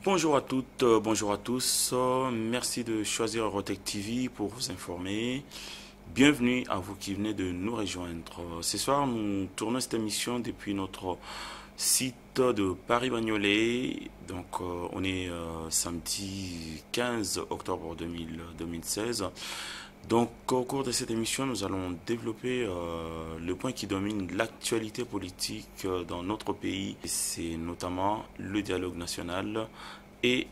Bonjour à toutes, bonjour à tous. Merci de choisir Eurotech TV pour vous informer. Bienvenue à vous qui venez de nous rejoindre. Ce soir, nous tournons cette émission depuis notre site de Paris-Bagnolet. Donc, on est samedi 15 octobre 2016. Donc, au cours de cette émission, nous allons développer le point qui domine l'actualité politique dans notre pays. C'est notamment le dialogue national et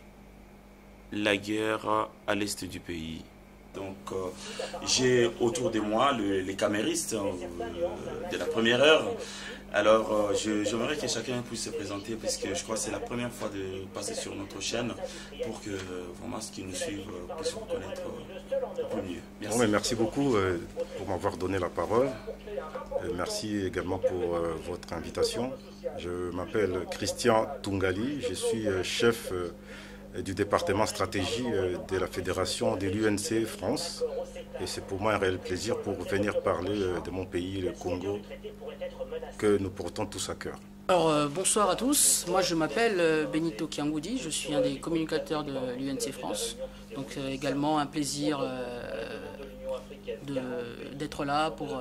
la guerre à l'est du pays. Donc, j'ai autour de moi les caméristes de la première heure. Alors, j'aimerais que chacun puisse se présenter parce que je crois que c'est la première fois de passer sur notre chaîne pour que vraiment ceux qui nous suivent puissent vous connaître un peu mieux. Merci. Oui, merci beaucoup pour m'avoir donné la parole. Merci également pour votre invitation. Je m'appelle Christian Tungali, je suis chef du département stratégie de la fédération de l'UNC France. Et c'est pour moi un réel plaisir pour venir parler de mon pays, le Congo, que nous portons tous à cœur. Alors bonsoir à tous, moi je m'appelle Benito Kiangoudi, je suis un des communicateurs de l'UNC France. Donc également un plaisir d'être là pour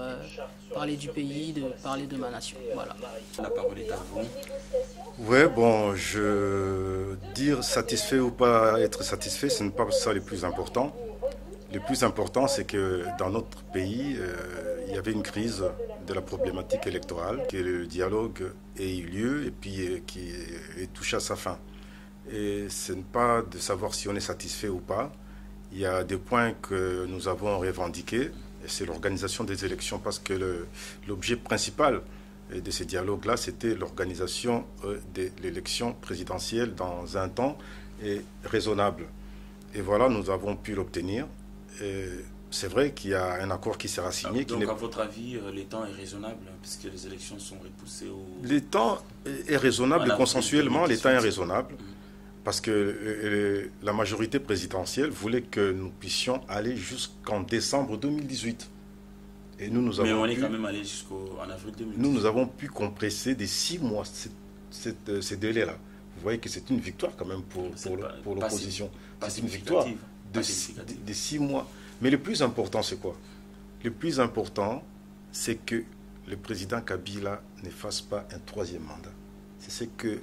parler du pays, de parler de ma nation. Voilà. La parole est à vous. Ouais, bon, dire satisfait ou pas être satisfait, ce n'est pas ça le plus important. Le plus important, c'est que dans notre pays, il y avait une crise de la problématique électorale, que le dialogue ait eu lieu et puis qui est touché à sa fin. Et ce n'est pas de savoir si on est satisfait ou pas. Il y a des points que nous avons revendiqués, et c'est l'organisation des élections, parce que l'objet principal de ces dialogues-là, c'était l'organisation de l'élection présidentielle dans un temps raisonnable. Et voilà, nous avons pu l'obtenir. C'est vrai qu'il y a un accord qui sera signé. Donc, à votre avis, le temps est raisonnable, puisque les élections sont repoussées au... Le temps est raisonnable et consensuellement, le temps est raisonnable. Parce que la majorité présidentielle voulait que nous puissions aller jusqu'en décembre 2018. Et nous avons on est quand même allé jusqu'en avril 2018. Nous avons pu compresser des 6 mois ces délais-là. Vous voyez que c'est une victoire quand même pour l'opposition. C'est une victoire de 6 mois. Mais le plus important, c'est quoi? Le plus important, c'est que le président Kabila ne fasse pas un 3e mandat. C'est ce que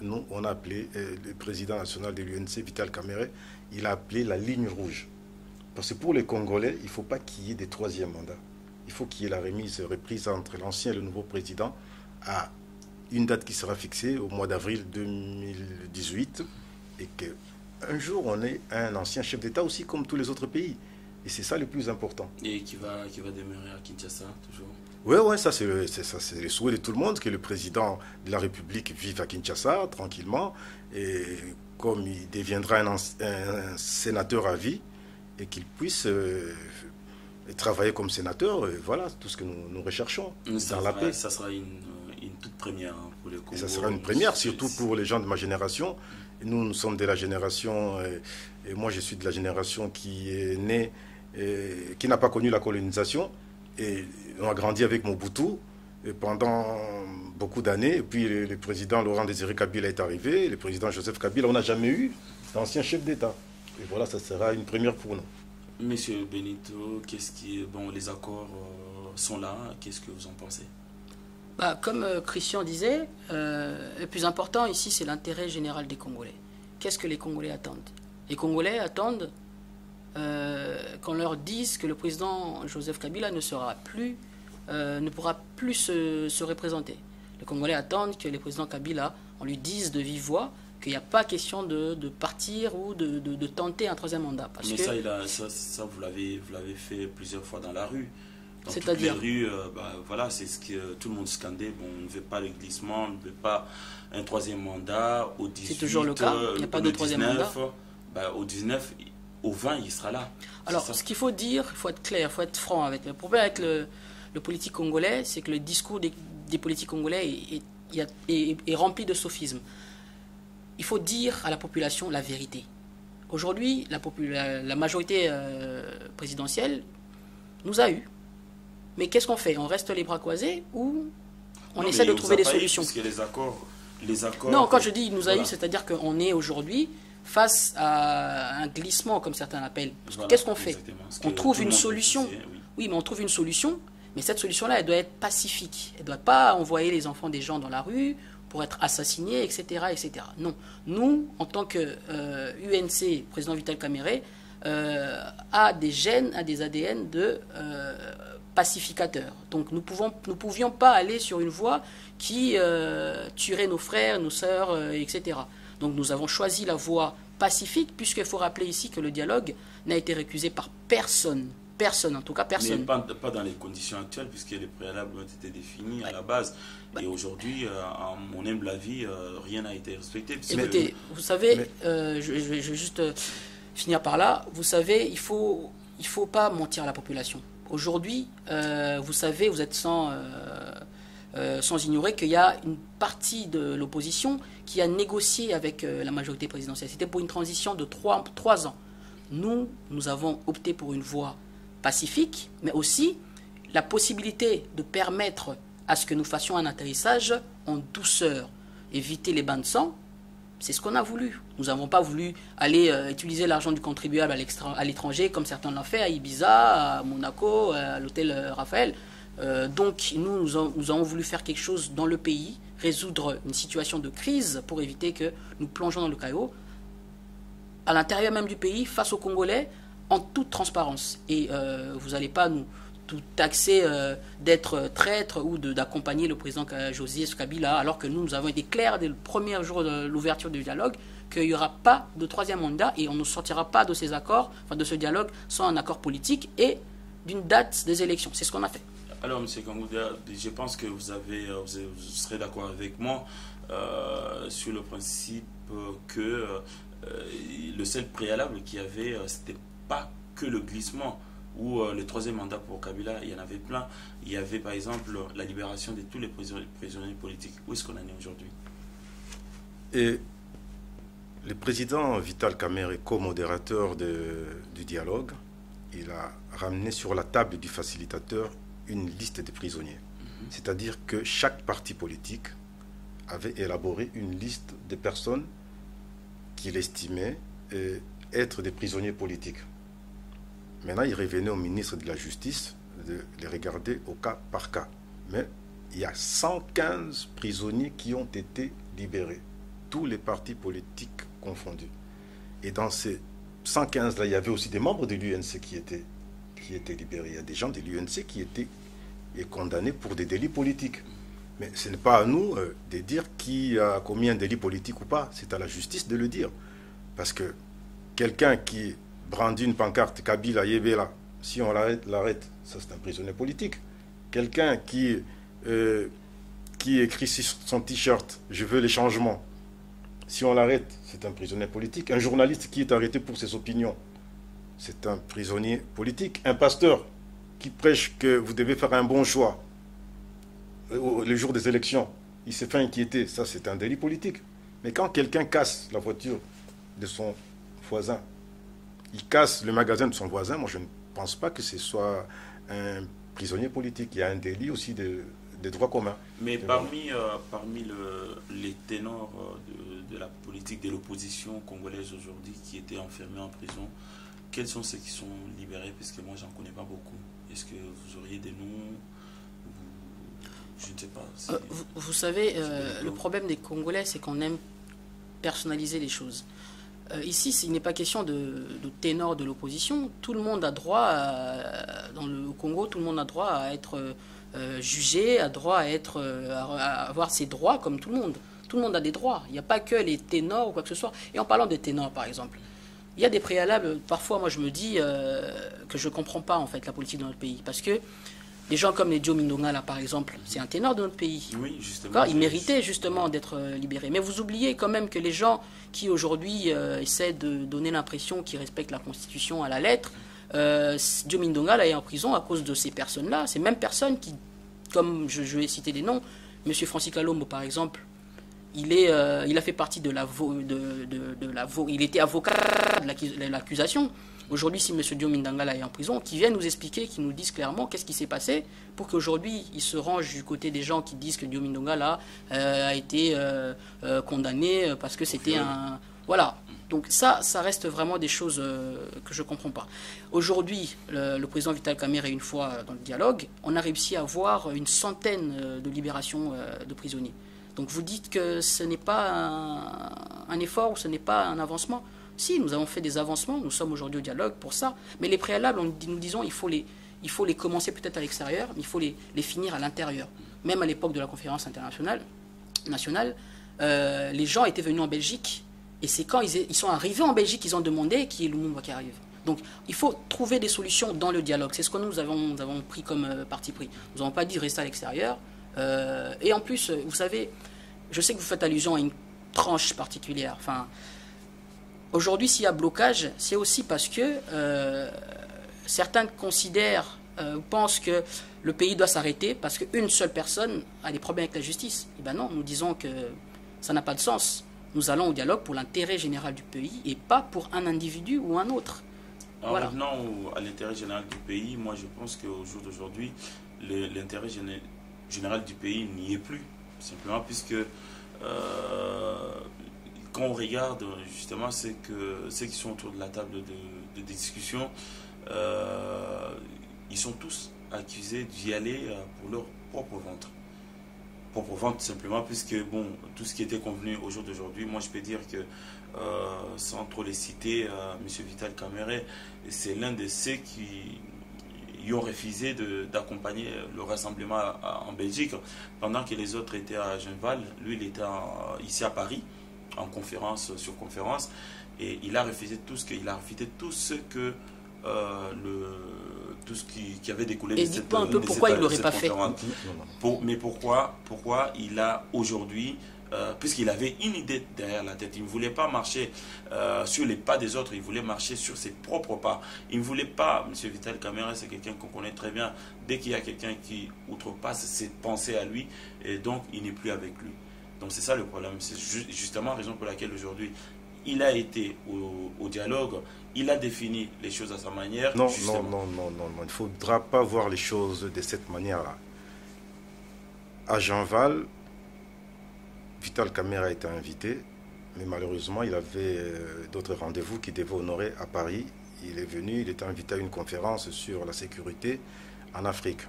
nous, on a appelé, le président national de l'UNC, Vital Kamerhe, il a appelé la ligne rouge. Parce que pour les Congolais, il ne faut pas qu'il y ait des 3e mandats. Il faut qu'il y ait la reprise entre l'ancien et le nouveau président à une date qui sera fixée au mois d'avril 2018 et qu'un jour on ait un ancien chef d'État aussi comme tous les autres pays. Et c'est ça le plus important. Et qui va demeurer à Kinshasa toujours? Oui, ça c'est le souhait de tout le monde, que le président de la République vive à Kinshasa tranquillement, et comme il deviendra un sénateur à vie, et qu'il puisse travailler comme sénateur, voilà tout ce que nous recherchons dans la paix. Ça sera une toute première pour le Congo. Et ça sera une première, surtout pour les gens de ma génération. Nous sommes de la génération, et moi je suis de la génération qui est née, qui n'a pas connu la colonisation. Et on a grandi avec Mobutu pendant beaucoup d'années. Et puis le président Laurent Désiré Kabila est arrivé, le président Joseph Kabila, on n'a jamais eu d'ancien chef d'État. Et voilà, ça sera une première pour nous. Monsieur Benito, les accords sont là, qu'est-ce que vous en pensez? Comme Christian disait, le plus important ici, c'est l'intérêt général des Congolais. Qu'est-ce que les Congolais attendent? Les Congolais attendent qu'on leur dise que le président Joseph Kabila ne pourra plus se représenter. Les Congolais attendent que le président Kabila, on lui dise de vive voix qu'il n'y a pas question de partir ou de tenter un 3e mandat. Parce mais que ça vous l'avez fait plusieurs fois dans la rue. Dans toutes les C'est-à-dire rues, voilà, c'est ce que tout le monde scandait. Bon, on ne veut pas le glissement, on ne veut pas un 3e mandat au 18. C'est toujours le cas, il n'y a pas de 3e mandat. Au 19, au 20, il sera là. Alors, ce qu'il faut dire, il faut être clair, il faut être franc. Le problème avec le politique congolais, c'est que le discours des politiques congolais est rempli de sophismes. Il faut dire à la population la vérité. Aujourd'hui, la majorité présidentielle nous a eu. Mais qu'est-ce qu'on fait? On reste les bras croisés ou on essaie de trouver des solutions? Parce que les accords les accords... Non, quand je dis il nous a eu, c'est-à-dire qu'on est aujourd'hui face à un glissement, comme certains l'appellent. Voilà, qu'est-ce qu'on fait? On trouve une solution. Disait, oui, mais on trouve une solution, mais cette solution-là, elle doit être pacifique. Elle ne doit pas envoyer les enfants des gens dans la rue pour être assassinés, etc. etc. Non. Nous, en tant que UNC, président Vital Kamerhe, a des gènes, a des ADN de pacificateurs. Donc nous ne pouvions pas aller sur une voie qui tuerait nos frères, nos sœurs, etc. Donc nous avons choisi la voie pacifique, puisqu'il faut rappeler ici que le dialogue n'a été récusé par personne. Personne, en tout cas personne. Mais pas dans les conditions actuelles, puisque les préalables ont été définis à la base. Et aujourd'hui, à mon humble avis, rien n'a été respecté. Écoutez, vous savez, je vais juste finir par là. Vous savez, il faut pas mentir à la population. Aujourd'hui, vous savez, vous êtes sans ignorer qu'il y a une partie de l'opposition qui a négocié avec la majorité présidentielle. C'était pour une transition de 3 ans. Nous avons opté pour une voie pacifique, mais aussi la possibilité de permettre à ce que nous fassions un atterrissage en douceur, éviter les bains de sang. C'est ce qu'on a voulu. Nous n'avons pas voulu aller utiliser l'argent du contribuable à l'étranger, comme certains l'ont fait, à Ibiza, à Monaco, à l'hôtel Raphaël. Donc nous avons voulu faire quelque chose dans le pays, résoudre une situation de crise pour éviter que nous plongeons dans le chaos, à l'intérieur même du pays, face aux Congolais, en toute transparence. Et vous n'allez pas nous tout taxer d'être traître ou d'accompagner le président Joseph Kabila, alors que nous avons été clairs dès le premier jour de l'ouverture du dialogue qu'il n'y aura pas de troisième mandat et on ne sortira pas de ces accords, enfin de ce dialogue, sans un accord politique et d'une date des élections. C'est ce qu'on a fait. Alors, M. Kangouda, je pense que vous serez d'accord avec moi sur le principe que le seul préalable qu'il y avait, c'était pas que le glissement ou le troisième mandat pour Kabila, il y en avait plein. Il y avait par exemple la libération de tous les prisonniers politiques. Où est-ce qu'on en est aujourd'hui? Et le président Vital Kamerhe, co-modérateur du dialogue, il a ramené sur la table du facilitateur une liste de prisonniers. C'est-à-dire que chaque parti politique avait élaboré une liste de personnes qu'il estimait être des prisonniers politiques. Maintenant, il revenait au ministre de la Justice de les regarder au cas par cas. Mais il y a 115 prisonniers qui ont été libérés, tous les partis politiques confondus. Et dans ces 115-là, il y avait aussi des membres de l'UNC qui étaient libérés. Il y a des gens de l'UNC qui étaient condamnés pour des délits politiques. Mais ce n'est pas à nous de dire qui a commis un délit politique ou pas. C'est à la justice de le dire. Parce que quelqu'un qui brandit une pancarte Kabila, Yebela, si on l'arrête, ça c'est un prisonnier politique. Quelqu'un qui écrit sur son t-shirt « Je veux les changements », si on l'arrête, c'est un prisonnier politique. Un journaliste qui est arrêté pour ses opinions, c'est un prisonnier politique. Un pasteur qui prêche que vous devez faire un bon choix le jour des élections, il s'est fait inquiéter, ça c'est un délit politique. Mais quand quelqu'un casse la voiture de son voisin, il casse le magasin de son voisin, moi je ne pense pas que ce soit un prisonnier politique. Il y a un délit aussi de droit commun. Mais parmi les ténors de la politique de l'opposition congolaise aujourd'hui qui étaient enfermés en prison, quels sont ceux qui sont libérés? Parce que moi j'en connais pas beaucoup. Est-ce que vous auriez des noms? Je ne sais pas. Vous savez, le problème des Congolais, c'est qu'on aime personnaliser les choses. Ici, il n'est pas question de ténor de l'opposition. Tout le monde a droit, dans le Congo, tout le monde a droit à être jugé, a droit à avoir ses droits comme tout le monde. Tout le monde a des droits. Il n'y a pas que les ténors ou quoi que ce soit. Et en parlant des ténors, par exemple, il y a des préalables. Parfois, moi, je me dis que je ne comprends pas, en fait, la politique de notre pays. Parce que des gens comme les Joe Mindonga, là, par exemple, c'est un ténor de notre pays. Oui, justement. Ils méritaient, justement, d'être libérés. Mais vous oubliez quand même que les gens qui, aujourd'hui, essaient de donner l'impression qu'ils respectent la Constitution à la lettre, Joe Mindonga, là, est en prison à cause de ces personnes-là. Ces mêmes personnes qui, comme je vais citer des noms, M. Francis Kalombo, par exemple, il a fait partie il était avocat de l'accusation. Aujourd'hui, si M. Diomi Ndangala est en prison, qu'il vienne nous expliquer, qu'il nous dise clairement qu'est-ce qui s'est passé pour qu'aujourd'hui, il se range du côté des gens qui disent que Diomi Ndangala a été condamné parce que c'était un... Voilà. Donc ça reste vraiment des choses que je ne comprends pas. Aujourd'hui, le président Vital Kamerhe, une fois dans le dialogue, on a réussi à avoir une centaine de libérations de prisonniers. Donc vous dites que ce n'est pas un effort ou ce n'est pas un avancement. Si, nous avons fait des avancements, nous sommes aujourd'hui au dialogue pour ça. Mais les préalables, nous disons, il faut les commencer peut-être à l'extérieur, mais il faut les finir à l'intérieur. Même à l'époque de la conférence nationale, les gens étaient venus en Belgique, et c'est quand ils sont arrivés en Belgique qu'ils ont demandé qui est Lumumba qui arrive. Donc il faut trouver des solutions dans le dialogue. C'est ce que nous avons pris comme parti pris. Nous n'avons pas dit rester à l'extérieur. Et en plus, vous savez, je sais que vous faites allusion à une tranche particulière. Enfin, aujourd'hui, s'il y a blocage, c'est aussi parce que certains considèrent, pensent que le pays doit s'arrêter parce qu'une seule personne a des problèmes avec la justice. Et bien non, nous disons que ça n'a pas de sens. Nous allons au dialogue pour l'intérêt général du pays et pas pour un individu ou un autre. En voilà. revenant à l'intérêt général du pays, moi je pense qu'au jour d'aujourd'hui, l'intérêt général du pays n'y est plus. Simplement puisque quand on regarde justement ceux qui sont autour de la table de discussion, ils sont tous accusés d'y aller pour leur propre ventre. Propre ventre simplement puisque bon, tout ce qui était convenu au jour d'aujourd'hui, moi je peux dire que sans trop les citer, M. Vital Kamerhe, c'est l'un de ceux qui ont refusé d'accompagner le rassemblement en Belgique pendant que les autres étaient à Genval. Lui il était ici à Paris en conférence sur conférence et il a refusé tout ce que tout ce qui avait découlé de cette... Et dites-moi un peu pourquoi il ne l'aurait pas fait. Mais pourquoi il a aujourd'hui, puisqu'il avait une idée derrière la tête, il ne voulait pas marcher sur les pas des autres, il voulait marcher sur ses propres pas. Il ne voulait pas, M. Vital Kamerhe, c'est quelqu'un qu'on connaît très bien, dès qu'il y a quelqu'un qui outrepasse ses pensées à lui, et donc il n'est plus avec lui. Donc c'est ça le problème, c'est justement la raison pour laquelle aujourd'hui, il a été au dialogue, il a défini les choses à sa manière. Non, il ne faudra pas voir les choses de cette manière-là. À Genval, Vital Kamerhe a été invité, mais malheureusement, il avait d'autres rendez-vous qu'il devait honorer à Paris. Il est venu, il était invité à une conférence sur la sécurité en Afrique.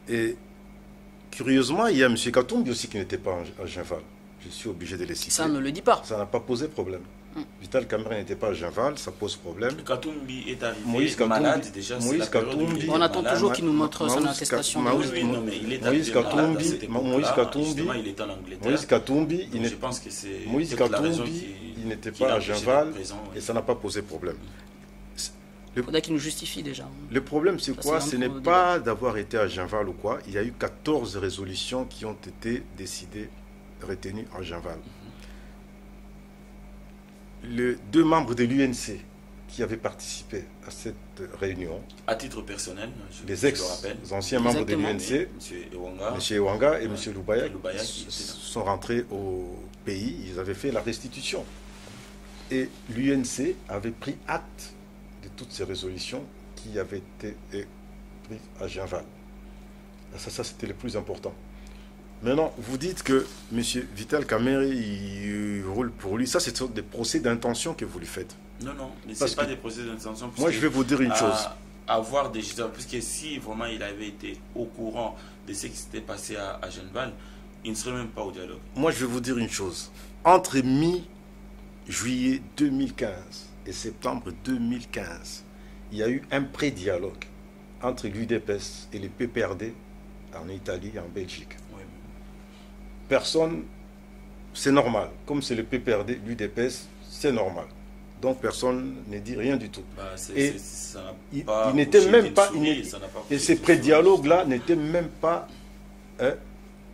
Et curieusement, il y a M. Katumbi aussi qui n'était pas à Genval. Je suis obligé de les citer. Ça ne le dit pas. Ça n'a pas posé problème. Vital Kamerhe n'était pas à Genval, ça pose problème. Katumbi est arrivé malade déjà. Moïse Katumbi, on attend toujours qu'il nous montre son attestation. Moïse Katumbi, il n'était pas à Genval et ça n'a pas posé problème. Il faudrait qu'il nous justifie déjà. Le problème, c'est quoi? Ce n'est pas d'avoir été à Genval ou quoi. Il y a eu 14 résolutions qui ont été décidées, retenues à Genval. Les 2 membres de l'UNC qui avaient participé à cette réunion, à titre personnel, les anciens membres de l'UNC, M. Ewanga et M. Lubaya, sont rentrés au pays, ils avaient fait la restitution. Et l'UNC avait pris acte de toutes ces résolutions qui avaient été prises à Genval. Ça c'était le plus important. Maintenant, vous dites que M. Vital Kamerhe, il roule pour lui. Ça, c'est des procès d'intention que vous lui faites. Non, mais ce n'est pas des procès d'intention. Moi, je vais vous dire une chose. Avoir des giseurs, puisque si vraiment il avait été au courant de ce qui s'était passé à Genval, il ne serait même pas au dialogue. Moi, je vais vous dire une chose. Entre mi-juillet 2015 et septembre 2015, il y a eu un pré-dialogue entre l'UDPS et le PPRD en Italie et en Belgique. Personne, c'est normal. Comme c'est le PPRD, l'UDPS, c'est normal. Donc personne ne dit rien du tout. Et il n'était même pas, et ces pré-dialogues-là n'étaient même pas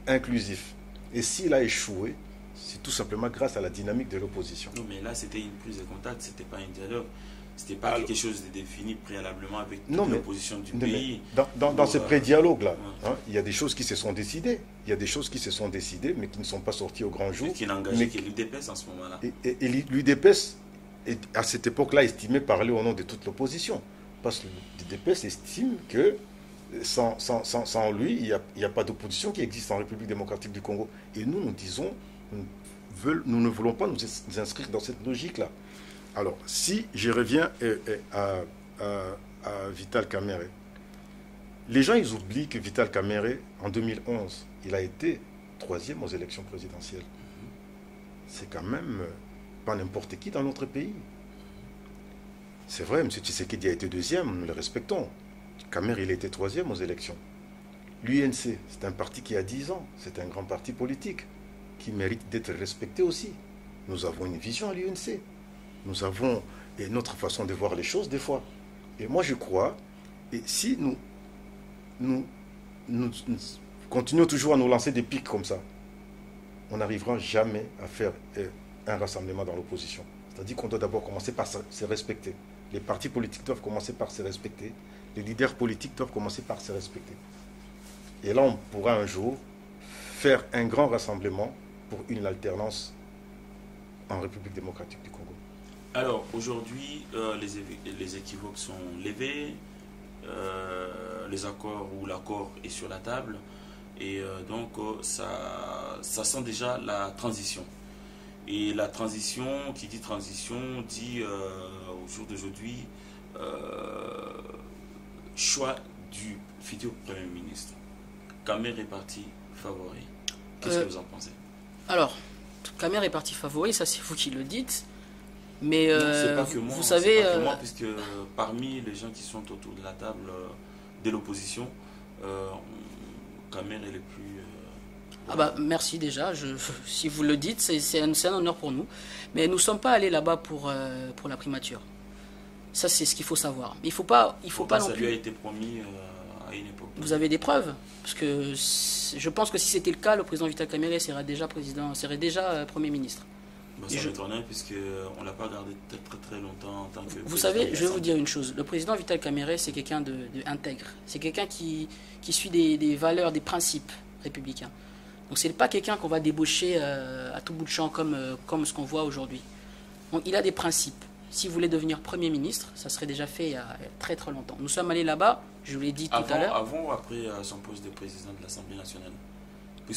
inclusifs. Et s'il a échoué, c'est tout simplement grâce à la dynamique de l'opposition. Non, mais là, c'était une prise de contact, c'était pas un dialogue. C'était pas quelque chose de défini préalablement avec l'opposition du pays. Dans ce pré-dialogue-là, il y a des choses qui se sont décidées. Il y a des choses qui se sont décidées, mais qui ne sont pas sorties au grand jour. Et qui n'engageaient que l'UDPS en ce moment-là. Et l'UDPS, à cette époque-là, estimait parler au nom de toute l'opposition. Parce que l'UDPS estime que sans lui, il n'y a pas d'opposition qui existe en République démocratique du Congo. Et nous disons, nous ne voulons pas nous inscrire dans cette logique-là. Alors, si je reviens à Vital Kamerhe, les gens, ils oublient que Vital Kamerhe, en 2011, il a été 3e aux élections présidentielles. C'est quand même pas n'importe qui dans notre pays. C'est vrai, M. Tshisekedi a été 2e, nous le respectons. Kamerhe, il a été 3e aux élections. L'UNC, c'est un parti qui a 10 ans. C'est un grand parti politique qui mérite d'être respecté aussi. Nous avons une vision à l'UNC. Nous avons notre façon de voir les choses des fois. Et moi, je crois, et si nous continuons toujours à nous lancer des pics comme ça, on n'arrivera jamais à faire un rassemblement dans l'opposition. C'est-à-dire qu'on doit d'abord commencer par se respecter. Les partis politiques doivent commencer par se respecter. Les leaders politiques doivent commencer par se respecter. Et là, on pourra un jour faire un grand rassemblement pour une alternance en République démocratique du Congo. Alors, aujourd'hui, les équivoques sont levés, les accords ou l'accord est sur la table, et donc ça sent déjà la transition. Et la transition, qui dit transition, dit au jour d'aujourd'hui, choix du futur Premier ministre. Kamerhe est parti favori. Qu'est-ce que vous en pensez? Alors, Kamerhe est parti favori, ça c'est vous qui le dites. Mais c'est pas que moi, vous savez, pas que moi, puisque parmi les gens qui sont autour de la table de l'opposition, Kamerhe est le plus... Ah bah merci déjà, si vous le dites, c'est un honneur pour nous. Mais nous ne sommes pas allés là-bas pour la primature. Ça c'est ce qu'il faut savoir. Mais il faut pas non ça plus... lui a été promis à une époque. Vous avez des preuves? Parce que je pense que si c'était le cas, le président Vital Kamerhe serait déjà Premier ministre. Ça m'étonnerait puisqu'on ne l'a pas gardé très longtemps en tant que... Vous savez, je vais vous dire une chose. Le président Vital Kamerhe, c'est quelqu'un d'intègre. C'est quelqu'un qui suit des valeurs, des principes républicains. Donc ce n'est pas quelqu'un qu'on va débaucher à tout bout de champ comme ce qu'on voit aujourd'hui. Donc il a des principes. Si vous voulez devenir Premier ministre, ça serait déjà fait il y a très très longtemps. Nous sommes allés là-bas, je vous l'ai dit tout à l'heure. Avant ou après son poste de président de l'Assemblée nationale?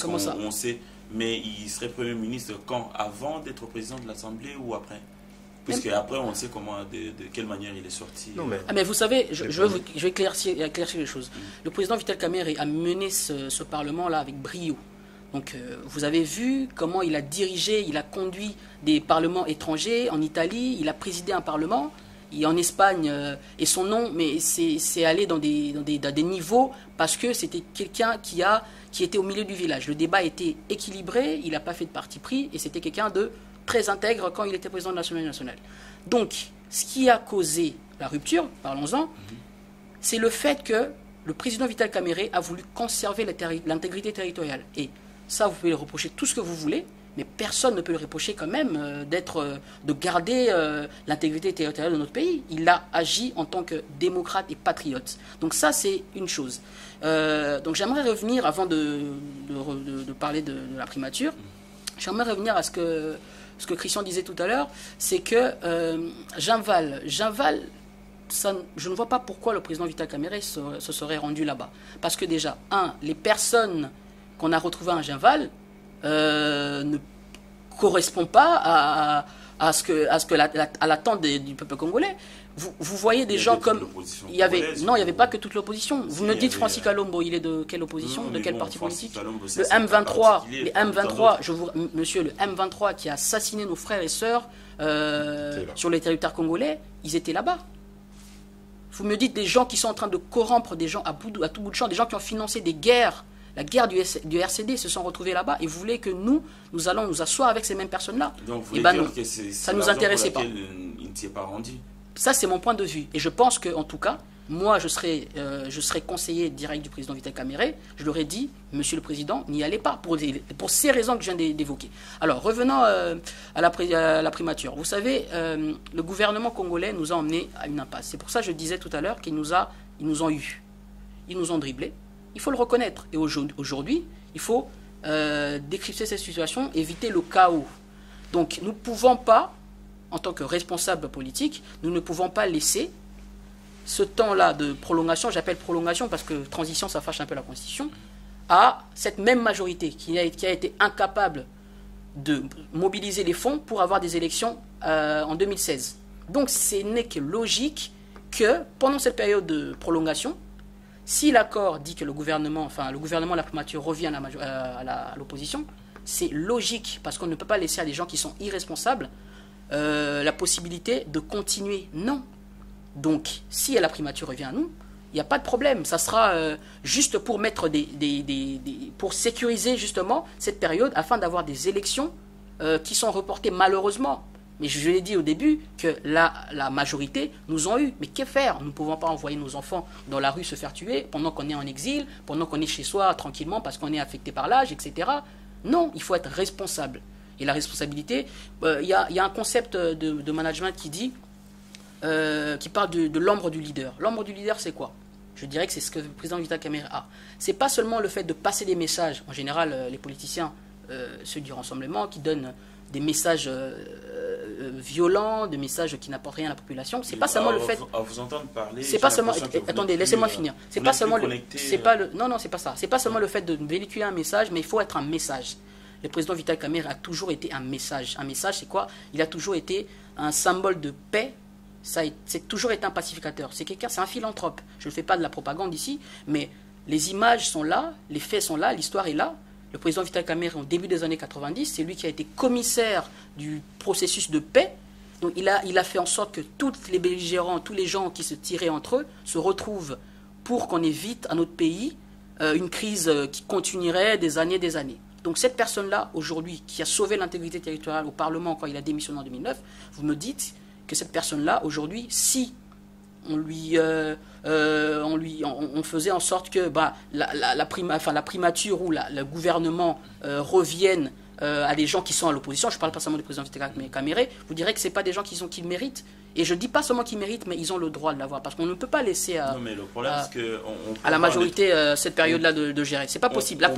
Comment ça? On sait, mais il serait Premier ministre quand? Avant d'être président de l'Assemblée ou après? Puisque après, on sait de quelle manière il est sorti. Non, mais vous savez, je vais éclaircir les choses. Le président Vital Kamerhe a mené ce Parlement-là avec brio. Donc, vous avez vu comment il a dirigé, il a conduit des parlements étrangers en Italie, il a présidé un parlement, et en Espagne, et son nom, mais c'est allé dans des niveaux parce que c'était quelqu'un qui était au milieu du village. Le débat était équilibré, il n'a pas fait de parti pris, et c'était quelqu'un de très intègre quand il était président de l'Assemblée nationale. Donc, ce qui a causé la rupture, parlons-en, c'est le fait que le président Vital Kamerhe a voulu conserver l'intégrité territoriale. Et ça, vous pouvez le reprocher tout ce que vous voulez, mais personne ne peut le reprocher quand même de garder l'intégrité territoriale de notre pays. Il a agi en tant que démocrate et patriote. Donc ça, c'est une chose. Donc j'aimerais revenir, avant de parler de la primature, j'aimerais revenir à ce que Christian disait tout à l'heure, c'est que Jean-Val, je ne vois pas pourquoi le président Vital Kamerhe se serait rendu là-bas. Parce que déjà, les personnes qu'on a retrouvées à Jean-Val ne correspondent pas à l'attente du peuple congolais. Vous voyez des gens comme... il n'y avait pas que toute l'opposition. Vous me dites Francis Kalombo, il est de quelle opposition, de quel parti politique? Le M23, monsieur, le M23 qui a assassiné nos frères et sœurs sur les territoires congolais, ils étaient là-bas. Vous me dites des gens qui sont en train de corrompre des gens à tout bout de champ, des gens qui ont financé des guerres. La guerre du RCD se sont retrouvés là-bas et vous voulez que nous allons nous asseoir avec ces mêmes personnes-là? Donc vous voulez dire que ça ne nous intéressait pas. Il ne s'y est pas rendu? Ça, c'est mon point de vue. Et je pense qu'en tout cas, moi, je serais conseiller direct du président Vital Kamerhe. Je leur ai dit, Monsieur le Président, n'y allez pas, pour ces raisons que je viens d'évoquer. Alors, revenons à la primature. Vous savez, le gouvernement congolais nous a emmenés à une impasse. C'est pour ça que je disais tout à l'heure qu'ils nous ont eus. Ils nous ont dribblés. Il faut le reconnaître. Et aujourd'hui, il faut décrypter cette situation, éviter le chaos. Donc, nous ne pouvons pas, en tant que responsables politiques, nous ne pouvons pas laisser ce temps-là de prolongation, j'appelle prolongation parce que transition, ça fâche un peu la Constitution, à cette même majorité qui a été incapable de mobiliser les fonds pour avoir des élections en 2016. Donc, ce n'est que logique que pendant cette période de prolongation, si l'accord dit que le gouvernement de la primature revient à l'opposition, c'est logique parce qu'on ne peut pas laisser à des gens qui sont irresponsables la possibilité de continuer. Non. Donc, si la primature revient à nous, il n'y a pas de problème. Ça sera juste pour mettre pour sécuriser justement cette période afin d'avoir des élections qui sont reportées malheureusement. Mais je l'ai dit au début que la majorité nous ont eu. Mais que faire? Nous ne pouvons pas envoyer nos enfants dans la rue se faire tuer pendant qu'on est en exil, pendant qu'on est chez soi tranquillement parce qu'on est affecté par l'âge, etc. Non, il faut être responsable. Et la responsabilité, il y a un concept de management qui parle de l'ombre du leader. L'ombre du leader, c'est quoi? Je dirais que c'est ce que le président Vital Kamerhe a. C'est pas seulement le fait de passer des messages. En général, les politiciens, ceux du rassemblement, qui donnent des messages violents, des messages qui n'apportent rien à la population. C'est pas seulement le fait. À vous entendre parler. C'est pas seulement. Attendez, laissez-moi finir. C'est pas seulement le. C'est pas le. Non, c'est pas ça. C'est pas seulement le fait de véhiculer un message, mais il faut être un message. Le président Vital Kamerhe a toujours été un message. Un message, c'est quoi? Il a toujours été un symbole de paix. C'est toujours été un pacificateur. C'est un philanthrope. Je ne fais pas de la propagande ici, mais les images sont là, les faits sont là, l'histoire est là. Le président Vital Kamerhe, au début des années 90, c'est lui qui a été commissaire du processus de paix. Donc il a fait en sorte que tous les belligérants, tous les gens qui se tiraient entre eux, se retrouvent pour qu'on évite à notre pays une crise qui continuerait des années et des années. Donc cette personne-là, aujourd'hui, qui a sauvé l'intégrité territoriale au Parlement quand il a démissionné en 2009, vous me dites que cette personne-là, aujourd'hui, si on faisait en sorte que la primature ou le gouvernement revienne à des gens qui sont à l'opposition, je ne parle pas seulement du président Vital Kamerhe, vous direz que ce n'est pas des gens qui méritent. Et je ne dis pas seulement qu'ils méritent, mais ils ont le droit de l'avoir. Parce qu'on ne peut pas laisser à la majorité cette période-là de gérer. Ce n'est pas possible.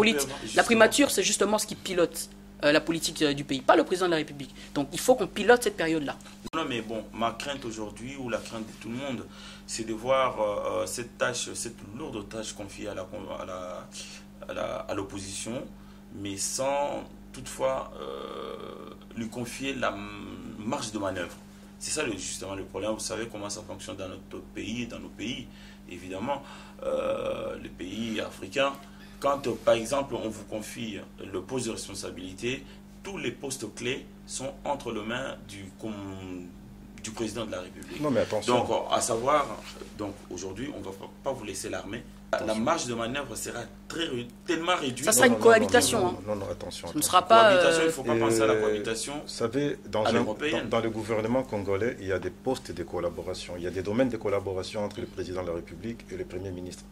La primature, c'est justement ce qui pilote la politique du pays, pas le président de la République. Donc il faut qu'on pilote cette période-là. Non, mais bon, ma crainte aujourd'hui, ou la crainte de tout le monde, c'est de voir cette lourde tâche confiée à l'opposition, mais sans toutefois lui confier la marge de manœuvre. C'est ça justement le problème. Vous savez comment ça fonctionne dans notre pays, dans nos pays, évidemment, les pays africains. Quand, par exemple, on vous confie le poste de responsabilité, tous les postes clés sont entre les mains du président de la République. Non, mais attention. Donc, à savoir, aujourd'hui, on ne va pas vous laisser l'armée. La marge de manœuvre sera tellement réduite. Ça sera une cohabitation. Non, attention. Ce ne sera pas. Il ne faut pas penser à la cohabitation. Vous savez, dans le gouvernement congolais, il y a des postes de collaboration. Il y a des domaines de collaboration entre le président de la République et le Premier ministre.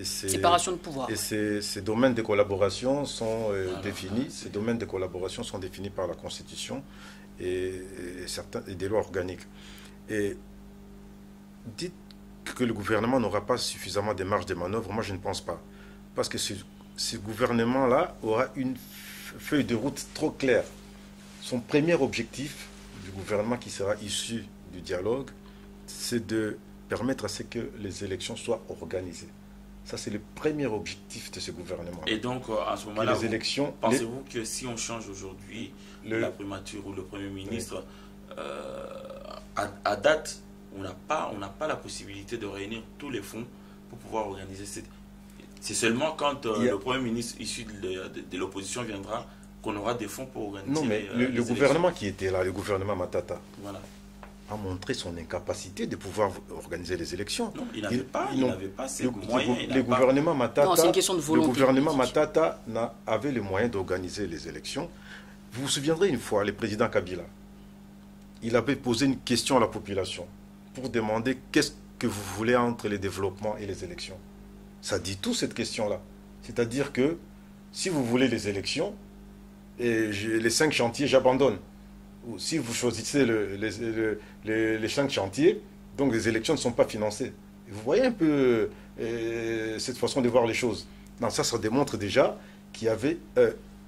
Séparation de pouvoir. Et ces domaines de collaboration sont définis. Ces domaines de collaboration sont définis par la Constitution et des lois organiques. Et dites que le gouvernement n'aura pas suffisamment de marge de manœuvre, moi je ne pense pas. Parce que ce gouvernement-là aura une feuille de route trop claire. Son premier objectif du gouvernement qui sera issu du dialogue, c'est de permettre à ce que les élections soient organisées. Ça, c'est le premier objectif de ce gouvernement. Et donc, à ce moment-là, pensez-vous que si on change aujourd'hui la primature ou le Premier ministre, à date, on n'a pas la possibilité de réunir tous les fonds pour pouvoir organiser cette... C'est seulement quand le Premier ministre issu de l'opposition viendra qu'on aura des fonds pour organiser. Non, mais le gouvernement qui était là, le gouvernement Matata, voilà, a montré son incapacité de pouvoir organiser les élections. Non, il n'avait pas ces moyens. Le gouvernement Matata, non, c'est une question de volonté. Le gouvernement Matata avait les moyens d'organiser les élections. Vous vous souviendrez une fois, le président Kabila, il avait posé une question à la population. pour demander qu'est-ce que vous voulez entre les développements et les élections. Ça dit tout, cette question-là. C'est-à-dire que si vous voulez les élections, et les 5 chantiers, j'abandonne. Ou si vous choisissez les 5 chantiers, donc les élections ne sont pas financées. Et vous voyez un peu cette façon de voir les choses. Non, ça démontre déjà qu'il y avait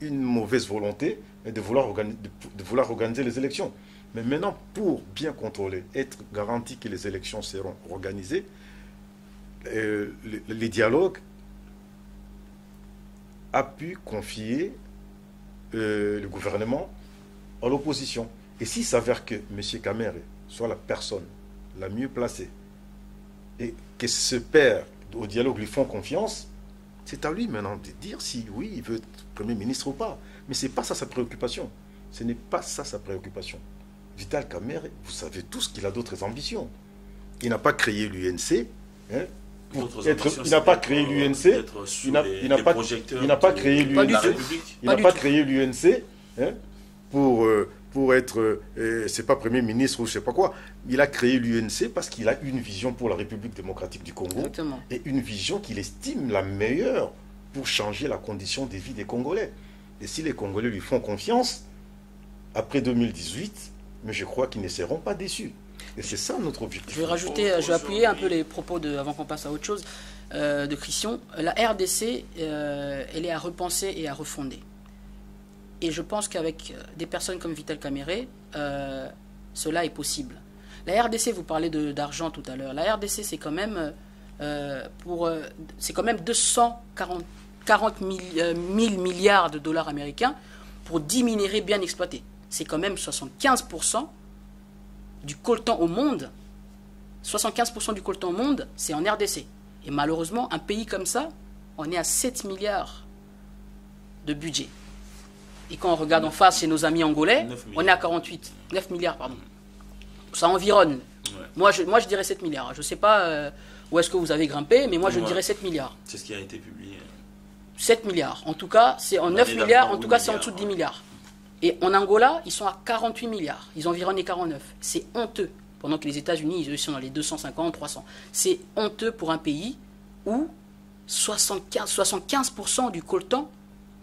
une mauvaise volonté de vouloir organiser les élections. Mais maintenant, pour bien contrôler, être garanti que les élections seront organisées, les dialogues a pu confier le gouvernement à l'opposition. Et s'il s'avère que M. Kamere soit la personne la mieux placée et que ce père au dialogue lui font confiance, c'est à lui maintenant de dire si oui, il veut être Premier ministre ou pas. Mais ce n'est pas ça sa préoccupation. Ce n'est pas ça sa préoccupation. Vital Kamere, vous savez tous qu'il a d'autres ambitions. Il n'a pas créé l'UNC. Hein, il n'a pas créé l'UNC. Il n'a pas créé l'UNC. Il n'a pas créé l'UNC pour être, c'est pas Premier ministre ou je sais pas quoi. Il a créé l'UNC parce qu'il a une vision pour la République démocratique du Congo. Exactement. Et une vision qu'il estime la meilleure pour changer la condition de vie des Congolais. Et si les Congolais lui font confiance, après 2018, mais je crois qu'ils ne seront pas déçus. Et c'est ça notre objectif. Je vais appuyer un peu les propos, avant qu'on passe à autre chose, de Christian. La RDC, elle est à repenser et à refonder. Et je pense qu'avec des personnes comme Vital Kamere, cela est possible. La RDC, vous parlez d'argent tout à l'heure. La RDC, c'est quand même, c'est quand même 240 000 milliards de dollars américains pour 10 minerais bien exploités. C'est quand même 75% du coltan au monde. 75% du coltan au monde, c'est en RDC. Et malheureusement, un pays comme ça, on est à 7 milliards de budget. Et quand on regarde en face chez nos amis angolais, on est à 48. 9 milliards, pardon. Ça environne. Ouais. Moi, je dirais 7 milliards. Je ne sais pas où est-ce que vous avez grimpé, mais moi, je dirais 7 milliards. C'est ce qui a été publié. 7 milliards. En tout cas, c'est en 9 milliards. En tout cas, c'est en dessous de 10 milliards. Et en Angola, ils sont à 48 milliards. Ils environnent les 49. C'est honteux. Pendant que les États-Unis, ils sont dans les 250, 300. C'est honteux pour un pays où 75% du coltan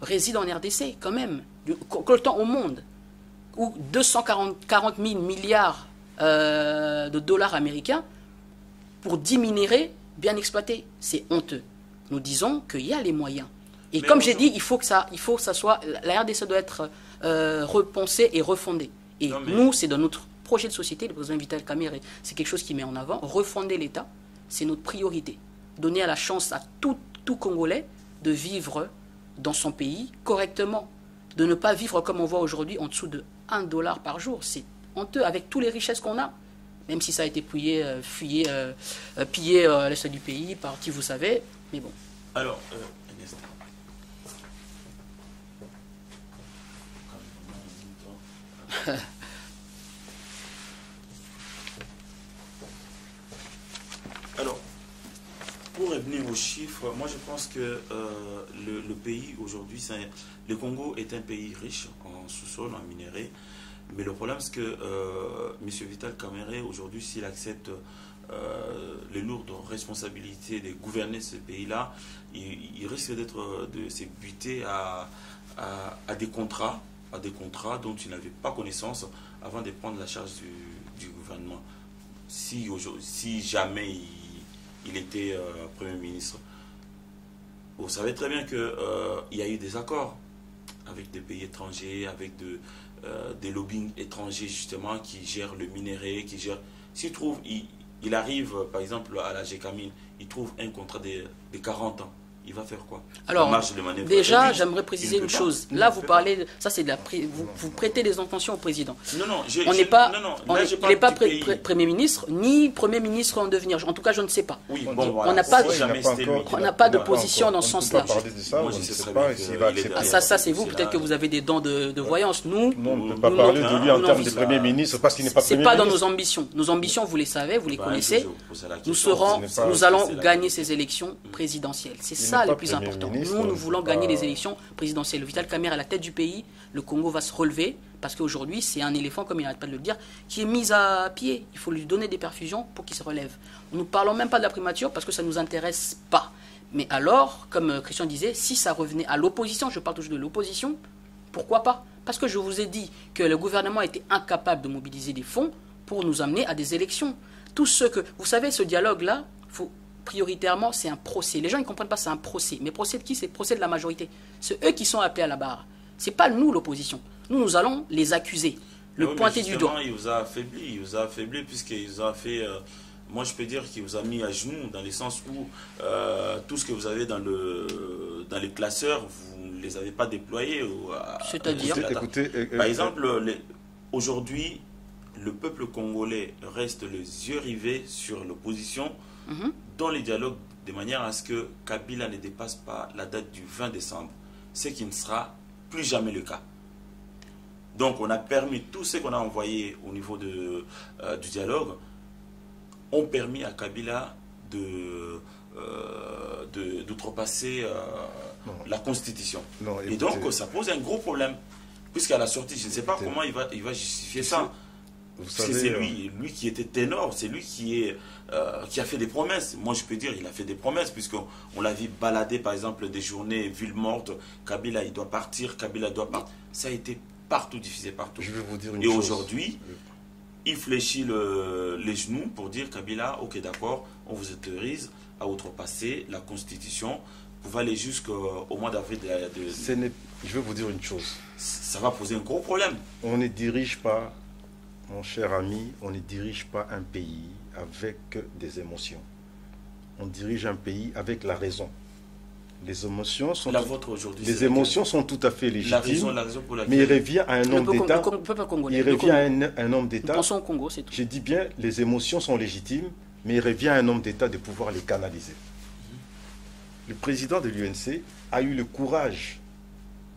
réside en RDC, quand même. Du coltan au monde. Où 240 000 milliards de dollars américains pour 10 minéraux bien exploités. C'est honteux. Nous disons qu'il y a les moyens. Et mais comme j'ai dit, il faut que ça soit... La RDC doit être repensée et refondée. Et nous, c'est dans notre projet de société, le président Vital Kamere, c'est quelque chose qui met en avant. Refonder l'État, c'est notre priorité. Donner la chance à tout Congolais de vivre dans son pays correctement. De ne pas vivre comme on voit aujourd'hui en dessous de $1 par jour. C'est honteux avec toutes les richesses qu'on a. Même si ça a été pillé à l'est du pays par qui vous savez. Mais bon. Alors, Alors, pour revenir aux chiffres, moi je pense que le pays aujourd'hui, le Congo est un pays riche en sous-sol, en minerais, mais le problème c'est que M. Vital Kamere, aujourd'hui, s'il accepte les lourdes responsabilités de gouverner ce pays-là, il risque de se buter à des contrats dont il n'avait pas connaissance avant de prendre la charge du gouvernement. Si jamais il était Premier ministre, vous savez très bien qu'il y a eu des accords avec des pays étrangers, avec des lobbying étrangers justement qui gèrent le minerai, qui gèrent... Il arrive par exemple à la GECAMIN, il trouve un contrat de 40 ans. Il va faire quoi? Alors, déjà, j'aimerais préciser une chose. Là, vous parlez, ça c'est de la, vous prêtez des intentions au président. Non, il n'est pas Premier ministre, ni Premier ministre en devenir. En tout cas, je ne sais pas. Oui, bon, on n'a pas de position dans ce sens-là. Ça, c'est vous. Peut-être que vous avez des dents de voyance. Nous, on ne peut pas parler de lui en termes de Premier ministre parce qu'il n'est pas Premier ministre. Ce n'est pas dans nos ambitions. Nos ambitions, vous les savez, vous les connaissez. Nous allons gagner ces élections présidentielles. C'est ça le plus important. Nous voulons gagner les élections présidentielles. Vital Kamere à la tête du pays, le Congo va se relever parce qu'aujourd'hui, c'est un éléphant, comme il n'arrête pas de le dire, qui est mis à pied. Il faut lui donner des perfusions pour qu'il se relève. Nous ne parlons même pas de la primature parce que ça ne nous intéresse pas. Mais alors, comme Christian disait, si ça revenait à l'opposition, je parle toujours de l'opposition, pourquoi pas? Parce que je vous ai dit que le gouvernement a été incapable de mobiliser des fonds pour nous amener à des élections. Tout ce que... Vous savez, ce dialogue-là, prioritairement, c'est un procès. Les gens ne comprennent pas, c'est un procès. Mais procès de qui? C'est le procès de la majorité. C'est eux qui sont appelés à la barre. Ce n'est pas nous, l'opposition. Nous allons les accuser, pointer du doigt. Il vous a affaibli puisqu'il vous a fait... moi, je peux dire qu'il vous a mis à genoux, dans le sens où tout ce que vous avez dans les classeurs, vous ne les avez pas déployés. C'est-à-dire par exemple, aujourd'hui, le peuple congolais reste les yeux rivés sur l'opposition dans les dialogues, de manière à ce que Kabila ne dépasse pas la date du 20 décembre, ce qui ne sera plus jamais le cas. Donc, on a permis, tout ce qu'on a envoyé au niveau du dialogue, ont permis à Kabila d'outrepasser la Constitution. Non, et donc, ça pose un gros problème. Puisqu'à la sortie, je ne sais pas comment il va justifier ça. C'est lui qui était ténor, c'est lui qui a fait des promesses. Moi, je peux dire, il a fait des promesses, puisqu'on l'a vu balader, par exemple, des journées ville morte. Kabila, il doit partir, Kabila doit partir. Ça a été partout, diffusé partout. Je vais vous dire une chose. Et aujourd'hui, il fléchit les genoux pour dire, Kabila, ok, d'accord, on vous autorise à outrepasser la Constitution pour aller jusqu'au mois d'avril. Je vais vous dire une chose. Ça va poser un gros problème. On ne dirige pas, mon cher ami, on ne dirige pas un pays avec des émotions. On dirige un pays avec la raison. Les émotions sont, sont tout à fait légitimes, la raison pour laquelle... mais il revient à un homme d'État. Il revient à un homme d'État. Pensons au Congo, c'est tout. Je dis bien, les émotions sont légitimes, mais il revient à un homme d'État de pouvoir les canaliser. Le président de l'UNC a eu le courage